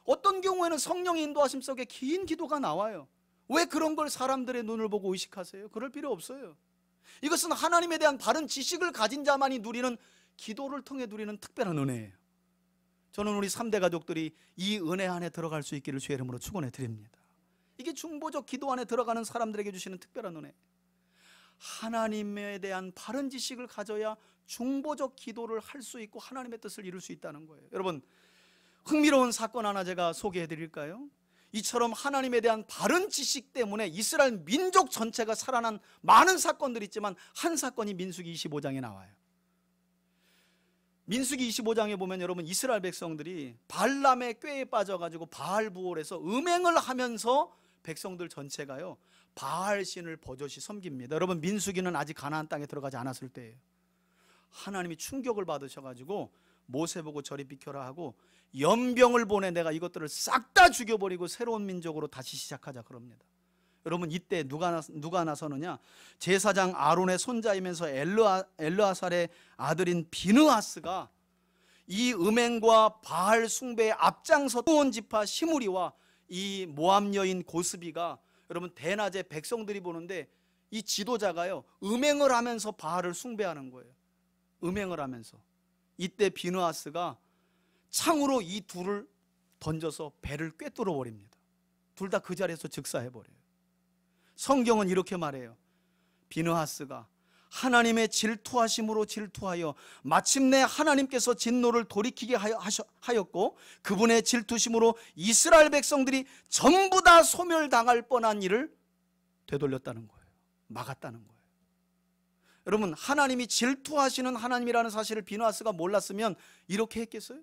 어떤 경우에는 성령의 인도하심 속에 긴 기도가 나와요. 왜 그런 걸 사람들의 눈을 보고 의식하세요? 그럴 필요 없어요. 이것은 하나님에 대한 바른 지식을 가진 자만이 누리는, 기도를 통해 누리는 특별한 은혜예요. 저는 우리 3대 가족들이 이 은혜 안에 들어갈 수 있기를 주의 이름으로 축원해 드립니다. 이게 중보적 기도 안에 들어가는 사람들에게 주시는 특별한 은혜. 하나님에 대한 바른 지식을 가져야 중보적 기도를 할 수 있고 하나님의 뜻을 이룰 수 있다는 거예요. 여러분, 흥미로운 사건 하나 제가 소개해 드릴까요? 이처럼 하나님에 대한 바른 지식 때문에 이스라엘 민족 전체가 살아난 많은 사건들이 있지만 한 사건이 민수기 25장에 나와요. 민수기 25장에 보면 여러분, 이스라엘 백성들이 발람의 꾀에 빠져가지고 바알 부올에서 음행을 하면서 백성들 전체가요 바알 신을 버젓이 섬깁니다. 여러분, 민수기는 아직 가나안 땅에 들어가지 않았을 때예요. 하나님이 충격을 받으셔가지고 모세 보고 저리 비켜라 하고 연병을 보내 내가 이것들을 싹 다 죽여버리고 새로운 민족으로 다시 시작하자 그럽니다. 여러분, 이때 누가 나서느냐? 제사장 아론의 손자이면서 엘르아살의 아들인 비느하스가 이 음행과 바알 숭배의 앞장서 수온 지파 시므리와 이 모압 여인 고스비가, 여러분, 대낮에 백성들이 보는데 이 지도자가요 음행을 하면서 바알을 숭배하는 거예요. 음행을 하면서. 이때 비느하스가 창으로 이 둘을 던져서 배를 꿰뚫어 버립니다. 둘 다 그 자리에서 즉사해 버려요. 성경은 이렇게 말해요. 비느하스가 하나님의 질투하심으로 질투하여 마침내 하나님께서 진노를 돌이키게 하였고 그분의 질투심으로 이스라엘 백성들이 전부 다 소멸당할 뻔한 일을 되돌렸다는 거예요. 막았다는 거예요. 여러분, 하나님이 질투하시는 하나님이라는 사실을 비느하스가 몰랐으면 이렇게 했겠어요?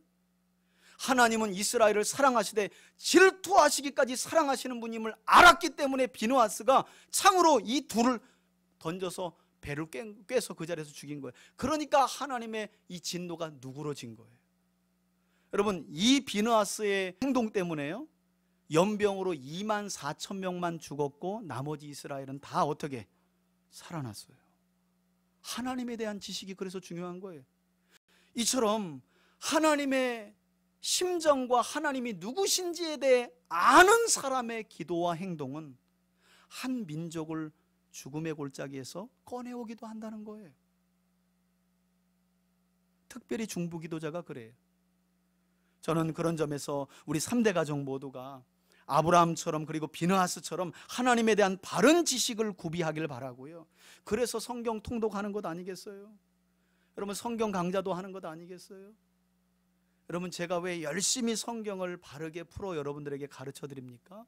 하나님은 이스라엘을 사랑하시되 질투하시기까지 사랑하시는 분임을 알았기 때문에 비느하스가 창으로 이 둘을 던져서 배를 꿰서 그 자리에서 죽인 거예요. 그러니까 하나님의 이 진노가 누그러진 거예요. 여러분, 이 비느하스의 행동 때문에요 연병으로 24,000명만 죽었고 나머지 이스라엘은 다 어떻게 살아났어요. 하나님에 대한 지식이 그래서 중요한 거예요. 이처럼 하나님의 심정과 하나님이 누구신지에 대해 아는 사람의 기도와 행동은 한 민족을 죽음의 골짜기에서 꺼내오기도 한다는 거예요. 특별히 중보기도자가 그래요. 저는 그런 점에서 우리 3대 가족 모두가 아브라함처럼 그리고 비느하스처럼 하나님에 대한 바른 지식을 구비하길 바라고요. 그래서 성경 통독하는 것 아니겠어요? 여러분 성경 강좌도 하는 것 아니겠어요? 여러분 제가 왜 열심히 성경을 바르게 풀어 여러분들에게 가르쳐 드립니까?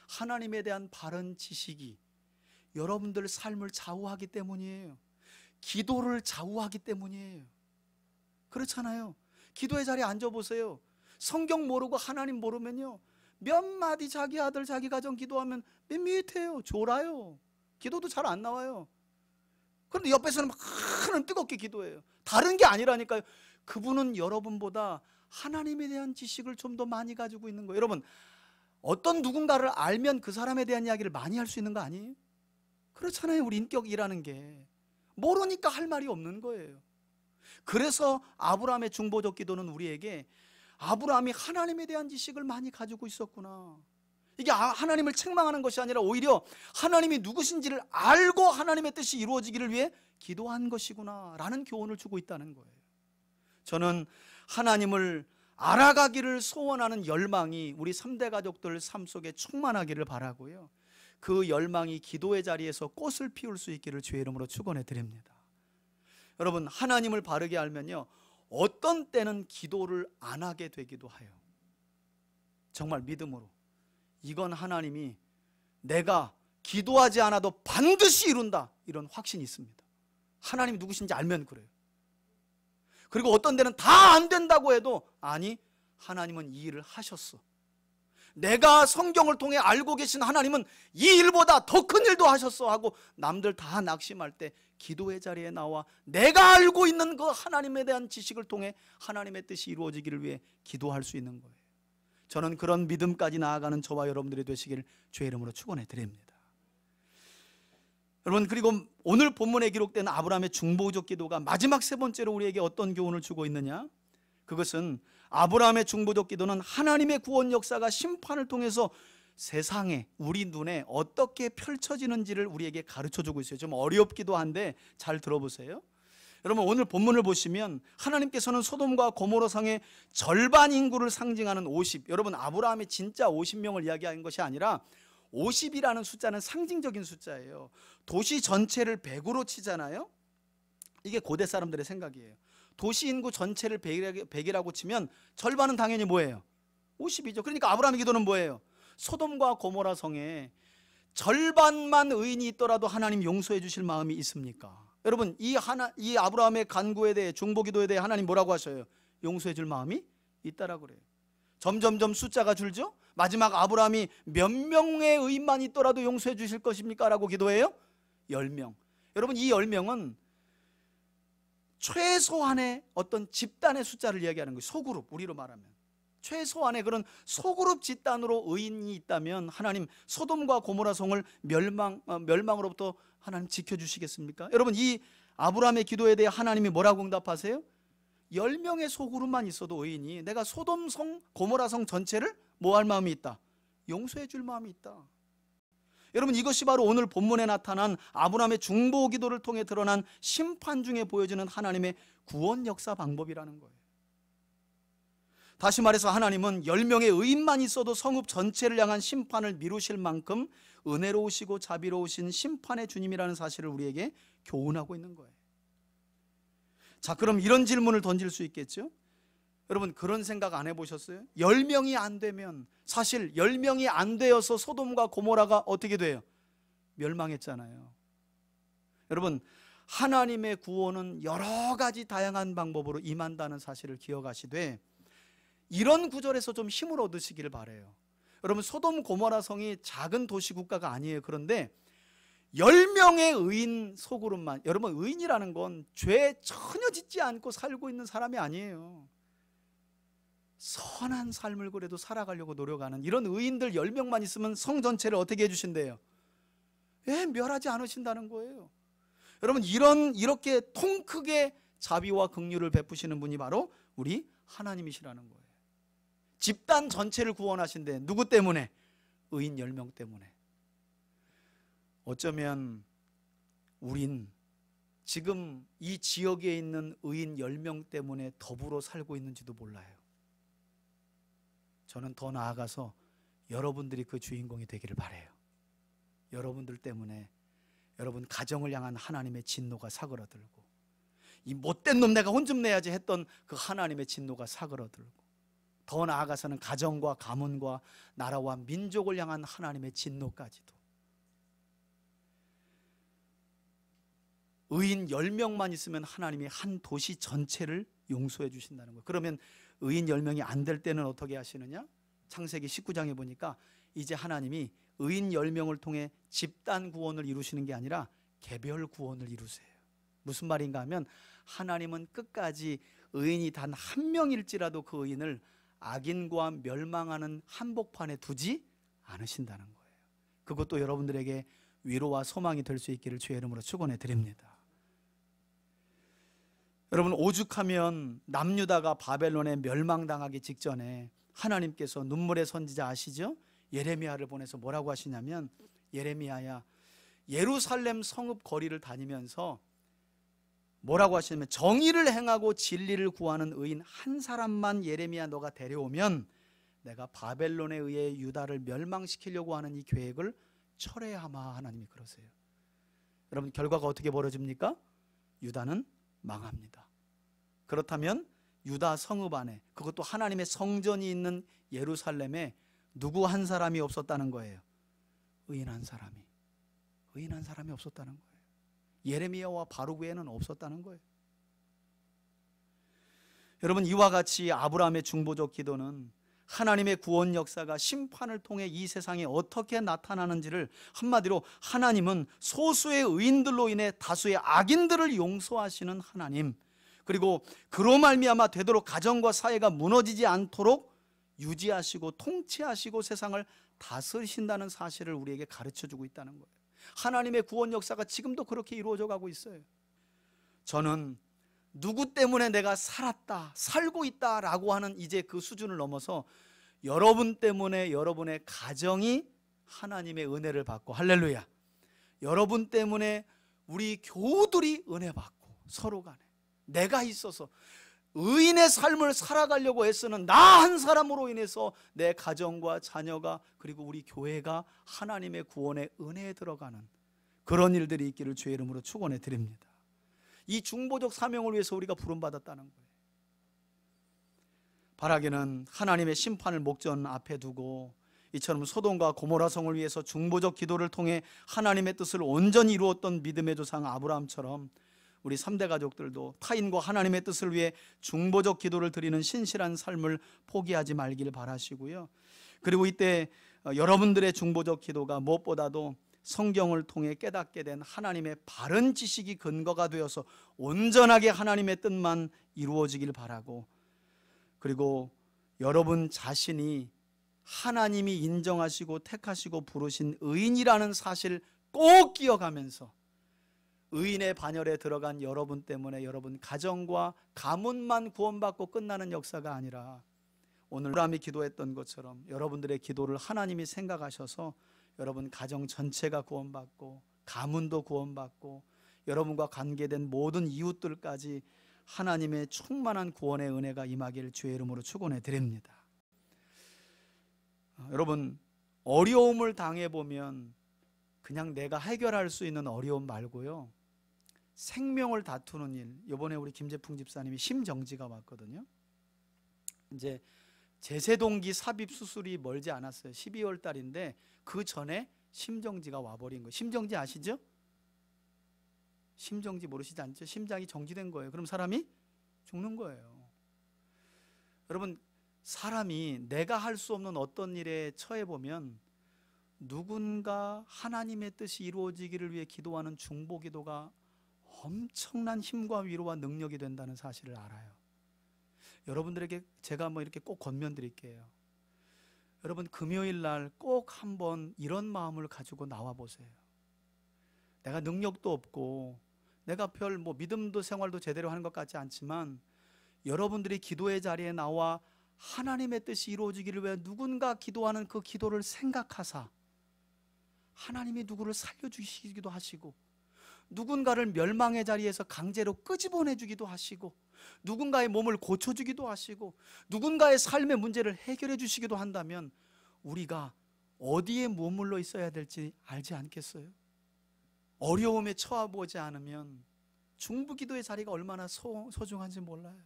하나님에 대한 바른 지식이 여러분들 삶을 좌우하기 때문이에요. 기도를 좌우하기 때문이에요. 그렇잖아요. 기도의 자리에 앉아보세요. 성경 모르고 하나님 모르면요, 몇 마디 자기 아들 자기 가정 기도하면 밋밋해요. 졸아요. 기도도 잘 안 나와요. 그런데 옆에서는 막 뜨겁게 기도해요. 다른 게 아니라니까요. 그분은 여러분보다 하나님에 대한 지식을 좀 더 많이 가지고 있는 거예요. 여러분 어떤 누군가를 알면 그 사람에 대한 이야기를 많이 할 수 있는 거 아니에요? 그렇잖아요. 우리 인격이라는 게 모르니까 할 말이 없는 거예요. 그래서 아브라함의 중보적 기도는 우리에게 아브라함이 하나님에 대한 지식을 많이 가지고 있었구나, 이게 하나님을 책망하는 것이 아니라 오히려 하나님이 누구신지를 알고 하나님의 뜻이 이루어지기를 위해 기도한 것이구나 라는 교훈을 주고 있다는 거예요. 저는 하나님을 알아가기를 소원하는 열망이 우리 3대 가족들 삶 속에 충만하기를 바라고요, 그 열망이 기도의 자리에서 꽃을 피울 수 있기를 주의 이름으로 축원해 드립니다. 여러분 하나님을 바르게 알면요, 어떤 때는 기도를 안 하게 되기도 해요. 정말 믿음으로 이건 하나님이 내가 기도하지 않아도 반드시 이룬다, 이런 확신이 있습니다. 하나님이 누구신지 알면 그래요. 그리고 어떤 데는 다 안 된다고 해도 아니, 하나님은 이 일을 하셨어. 내가 성경을 통해 알고 계신 하나님은 이 일보다 더 큰 일도 하셨어 하고 남들 다 낙심할 때 기도의 자리에 나와 내가 알고 있는 그 하나님에 대한 지식을 통해 하나님의 뜻이 이루어지기를 위해 기도할 수 있는 거예요. 저는 그런 믿음까지 나아가는 저와 여러분들이 되시길 주의 이름으로 축원해 드립니다. 여러분 그리고 오늘 본문에 기록된 아브라함의 중보적 기도가 마지막 세 번째로 우리에게 어떤 교훈을 주고 있느냐? 그것은 아브라함의 중보적 기도는 하나님의 구원 역사가 심판을 통해서 세상에 우리 눈에 어떻게 펼쳐지는지를 우리에게 가르쳐주고 있어요. 좀 어렵기도 한데 잘 들어보세요. 여러분 오늘 본문을 보시면 하나님께서는 소돔과 고모라 성의 절반 인구를 상징하는 50, 여러분 아브라함이 진짜 50명을 이야기한 것이 아니라 50이라는 숫자는 상징적인 숫자예요. 도시 전체를 100으로 치잖아요. 이게 고대 사람들의 생각이에요. 도시 인구 전체를 100이라고 치면 절반은 당연히 뭐예요? 50이죠. 그러니까 아브라함의 기도는 뭐예요? 소돔과 고모라 성에 절반만 의인이 있더라도 하나님 용서해 주실 마음이 있습니까? 여러분 이 아브라함의 간구에 대해, 중보기도에 대해 하나님 뭐라고 하셔요? 용서해 줄 마음이 있다라고 그래요. 점점점 숫자가 줄죠. 마지막 아브라함이 몇 명의 의인만 있더라도 용서해 주실 것입니까? 라고 기도해요. 10명. 여러분 이 10명은 최소한의 어떤 집단의 숫자를 이야기하는 거예요. 소그룹, 우리로 말하면 최소한의 그런 소그룹 집단으로 의인이 있다면 하나님 소돔과 고모라 성을 멸망으로부터 하나님 지켜주시겠습니까? 여러분 이 아브라함의 기도에 대해 하나님이 뭐라고 응답하세요? 10명의 소그룹만 있어도 의인이 내가 소돔 성, 고모라 성 전체를 뭐 할 마음이 있다? 용서해 줄 마음이 있다. 여러분 이것이 바로 오늘 본문에 나타난 아브라함의 중보 기도를 통해 드러난 심판 중에 보여지는 하나님의 구원 역사 방법이라는 거예요. 다시 말해서 하나님은 10명의 의인만 있어도 성읍 전체를 향한 심판을 미루실 만큼 은혜로우시고 자비로우신 심판의 주님이라는 사실을 우리에게 교훈하고 있는 거예요. 자, 그럼 이런 질문을 던질 수 있겠죠? 여러분 그런 생각 안 해보셨어요? 10명이 안 되면, 사실 10명이 안 되어서 소돔과 고모라가 어떻게 돼요? 멸망했잖아요. 여러분 하나님의 구원은 여러 가지 다양한 방법으로 임한다는 사실을 기억하시되 이런 구절에서 좀 힘을 얻으시기를 바라요. 여러분 소돔 고모라 성이 작은 도시 국가가 아니에요. 그런데 10명의 의인 소그룹만, 여러분 의인이라는 건 죄 전혀 짓지 않고 살고 있는 사람이 아니에요. 선한 삶을 그래도 살아가려고 노력하는 이런 의인들 10명만 있으면 성 전체를 어떻게 해주신대요? 멸하지 않으신다는 거예요. 여러분 이렇게 통 크게 자비와 긍휼을 베푸시는 분이 바로 우리 하나님이시라는 거예요. 집단 전체를 구원하신대. 누구 때문에? 의인 10명 때문에. 어쩌면 우린 지금 이 지역에 있는 의인 10명 때문에 더불어 살고 있는지도 몰라요. 저는 더 나아가서 여러분들이 그 주인공이 되기를 바라요. 여러분들 때문에 여러분 가정을 향한 하나님의 진노가 사그라들고, 이 못된 놈 내가 혼 좀 내야지 했던 그 하나님의 진노가 사그라들고, 더 나아가서는 가정과 가문과 나라와 민족을 향한 하나님의 진노까지도. 의인 10명만 있으면 하나님이 한 도시 전체를 용서해 주신다는 거예요. 그러면 의인 10명이 안 될 때는 어떻게 하시느냐? 창세기 19장에 보니까 이제 하나님이 의인 10명을 통해 집단 구원을 이루시는 게 아니라 개별 구원을 이루세요. 무슨 말인가 하면 하나님은 끝까지 의인이 단 한 명일지라도 그 의인을 악인과 멸망하는 한복판에 두지 않으신다는 거예요. 그것도 여러분들에게 위로와 소망이 될 수 있기를 주의 이름으로 축원해 드립니다. 여러분, 오죽하면 남유다가 바벨론에 멸망당하기 직전에 하나님께서 눈물의 선지자 아시죠? 예레미야를 보내서 뭐라고 하시냐면, 예레미야야, 예루살렘 성읍 거리를 다니면서 뭐라고 하시냐면, 정의를 행하고 진리를 구하는 의인 한 사람만 예레미야 너가 데려오면 내가 바벨론에 의해 유다를 멸망시키려고 하는 이 계획을 철회하마. 하나님이 그러세요. 여러분, 결과가 어떻게 벌어집니까? 유다는 망합니다. 그렇다면 유다 성읍 안에, 그것도 하나님의 성전이 있는 예루살렘에 누구 한 사람이 없었다는 거예요. 의인 한 사람이 없었다는 거예요. 예레미야와 바룩 외에는 없었다는 거예요. 여러분, 이와 같이 아브라함의 중보적 기도는 하나님의 구원 역사가 심판을 통해 이 세상에 어떻게 나타나는지를, 한마디로 하나님은 소수의 의인들로 인해 다수의 악인들을 용서하시는 하나님, 그리고 그로 말미암아 되도록 가정과 사회가 무너지지 않도록 유지하시고 통치하시고 세상을 다스리신다는 사실을 우리에게 가르쳐주고 있다는 거예요. 하나님의 구원 역사가 지금도 그렇게 이루어져 가고 있어요. 저는 누구 때문에 내가 살았다, 살고 있다라고 하는 이제 그 수준을 넘어서 여러분 때문에 여러분의 가정이 하나님의 은혜를 받고, 할렐루야, 여러분 때문에 우리 교우들이 은혜 받고, 서로 간에 내가 있어서 의인의 삶을 살아가려고 애쓰는 나 한 사람으로 인해서 내 가정과 자녀가, 그리고 우리 교회가 하나님의 구원의 은혜에 들어가는 그런 일들이 있기를 주의 이름으로 축원해 드립니다. 이 중보적 사명을 위해서 우리가 부름받았다는 거예요. 바라기는 하나님의 심판을 목전 앞에 두고 이처럼 소돔과 고모라 성을 위해서 중보적 기도를 통해 하나님의 뜻을 온전히 이루었던 믿음의 조상 아브라함처럼 우리 3대 가족들도 타인과 하나님의 뜻을 위해 중보적 기도를 드리는 신실한 삶을 포기하지 말길 바라시고요. 그리고 이때 여러분들의 중보적 기도가 무엇보다도 성경을 통해 깨닫게 된 하나님의 바른 지식이 근거가 되어서 온전하게 하나님의 뜻만 이루어지길 바라고, 그리고 여러분 자신이 하나님이 인정하시고 택하시고 부르신 의인이라는 사실을 꼭 기억하면서 의인의 반열에 들어간 여러분 때문에 여러분 가정과 가문만 구원받고 끝나는 역사가 아니라 오늘 아브라함이 기도했던 것처럼 여러분들의 기도를 하나님이 생각하셔서 여러분 가정 전체가 구원받고, 가문도 구원받고, 여러분과 관계된 모든 이웃들까지 하나님의 충만한 구원의 은혜가 임하기를 주의 이름으로 축원해 드립니다. 여러분, 어려움을 당해보면 그냥 내가 해결할 수 있는 어려움 말고요, 생명을 다투는 일, 이번에 우리 김재풍 집사님이 심정지가 왔거든요. 이제 제세동기 삽입 수술이 멀지 않았어요. 12월 달인데 그 전에 심정지가 와버린 거예요. 심정지 아시죠? 심정지 모르시지 않죠? 심장이 정지된 거예요. 그럼 사람이 죽는 거예요. 여러분, 사람이 내가 할 수 없는 어떤 일에 처해 보면 누군가 하나님의 뜻이 이루어지기를 위해 기도하는 중보 기도가 엄청난 힘과 위로와 능력이 된다는 사실을 알아요. 여러분들에게 제가 이렇게 꼭 권면드릴게요. 여러분, 금요일 날 꼭 한번 이런 마음을 가지고 나와 보세요. 내가 능력도 없고 내가 별 믿음도 생활도 제대로 하는 것 같지 않지만 여러분들이 기도의 자리에 나와 하나님의 뜻이 이루어지기를 위해 누군가 기도하는 그 기도를 생각하사 하나님이 누구를 살려주시기도 하시고, 누군가를 멸망의 자리에서 강제로 끄집어내주기도 하시고, 누군가의 몸을 고쳐주기도 하시고, 누군가의 삶의 문제를 해결해 주시기도 한다면 우리가 어디에 머물러 있어야 될지 알지 않겠어요? 어려움에 처해보지 않으면 중보기도의 자리가 얼마나 소중한지 몰라요.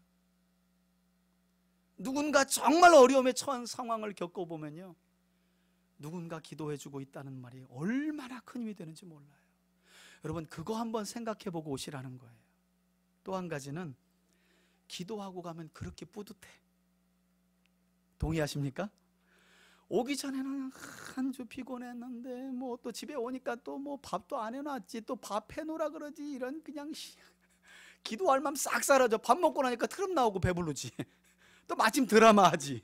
누군가 정말 어려움에 처한 상황을 겪어보면요, 누군가 기도해주고 있다는 말이 얼마나 큰 힘이 되는지 몰라요. 여러분, 그거 한번 생각해보고 오시라는 거예요. 또 한 가지는, 기도하고 가면 그렇게 뿌듯해. 동의하십니까? 오기 전에는 한 주 피곤했는데 뭐 또 집에 오니까 또 뭐 밥도 안 해놨지, 또 밥 해놓으라 그러지, 이런 그냥 기도할 맘 싹 사라져. 밥 먹고 나니까 트름 나오고 배부르지. 또 마침 드라마 하지.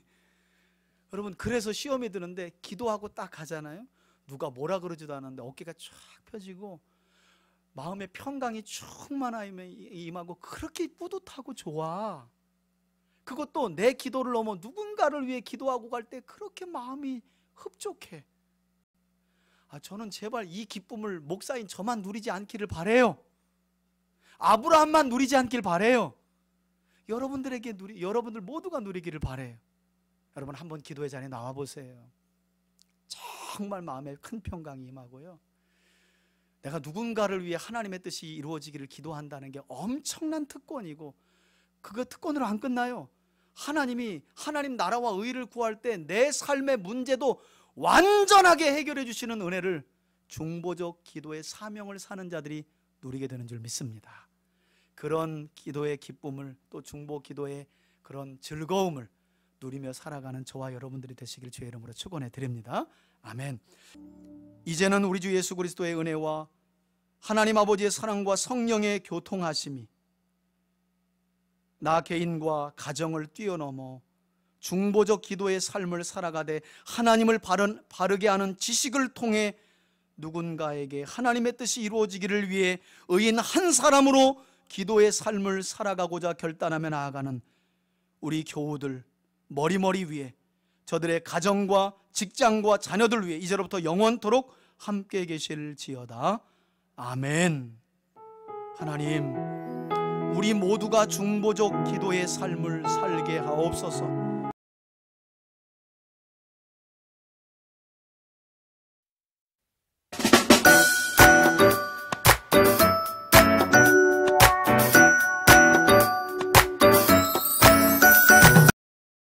여러분, 그래서 시험이 드는데 기도하고 딱 가잖아요. 누가 뭐라 그러지도 않았는데 어깨가 쫙 펴지고 마음의 평강이 충만하게 임하고 그렇게 뿌듯하고 좋아. 그것도 내 기도를 넘어 누군가를 위해 기도하고 갈 때 그렇게 마음이 흡족해. 저는 제발 이 기쁨을 목사인 저만 누리지 않기를 바래요. 아브라함만 누리지 않길 바래요. 여러분들 모두가 누리기를 바래요. 여러분, 한번 기도의 자리에 나와 보세요. 정말 마음에 큰 평강이 임하고요, 내가 누군가를 위해 하나님의 뜻이 이루어지기를 기도한다는 게 엄청난 특권이고, 그거 특권으로 안 끝나요. 하나님 나라와 의를 구할 때 내 삶의 문제도 완전하게 해결해 주시는 은혜를 중보적 기도의 사명을 사는 자들이 누리게 되는 줄 믿습니다. 그런 기도의 기쁨을, 또 중보 기도의 그런 즐거움을 누리며 살아가는 저와 여러분들이 되시길 주의 이름으로 축원해 드립니다. 아멘. 이제는 우리 주 예수 그리스도의 은혜와 하나님 아버지의 사랑과 성령의 교통하심이 나 개인과 가정을 뛰어넘어 중보적 기도의 삶을 살아가되 하나님을 바르게 하는 지식을 통해 누군가에게 하나님의 뜻이 이루어지기를 위해 의인 한 사람으로 기도의 삶을 살아가고자 결단하며 나아가는 우리 교우들 머리머리 위에, 저들의 가정과 직장과 자녀들 위해 이제로부터 영원토록 함께 계실지어다. 아멘. 하나님, 우리 모두가 중보적 기도의 삶을 살게 하옵소서.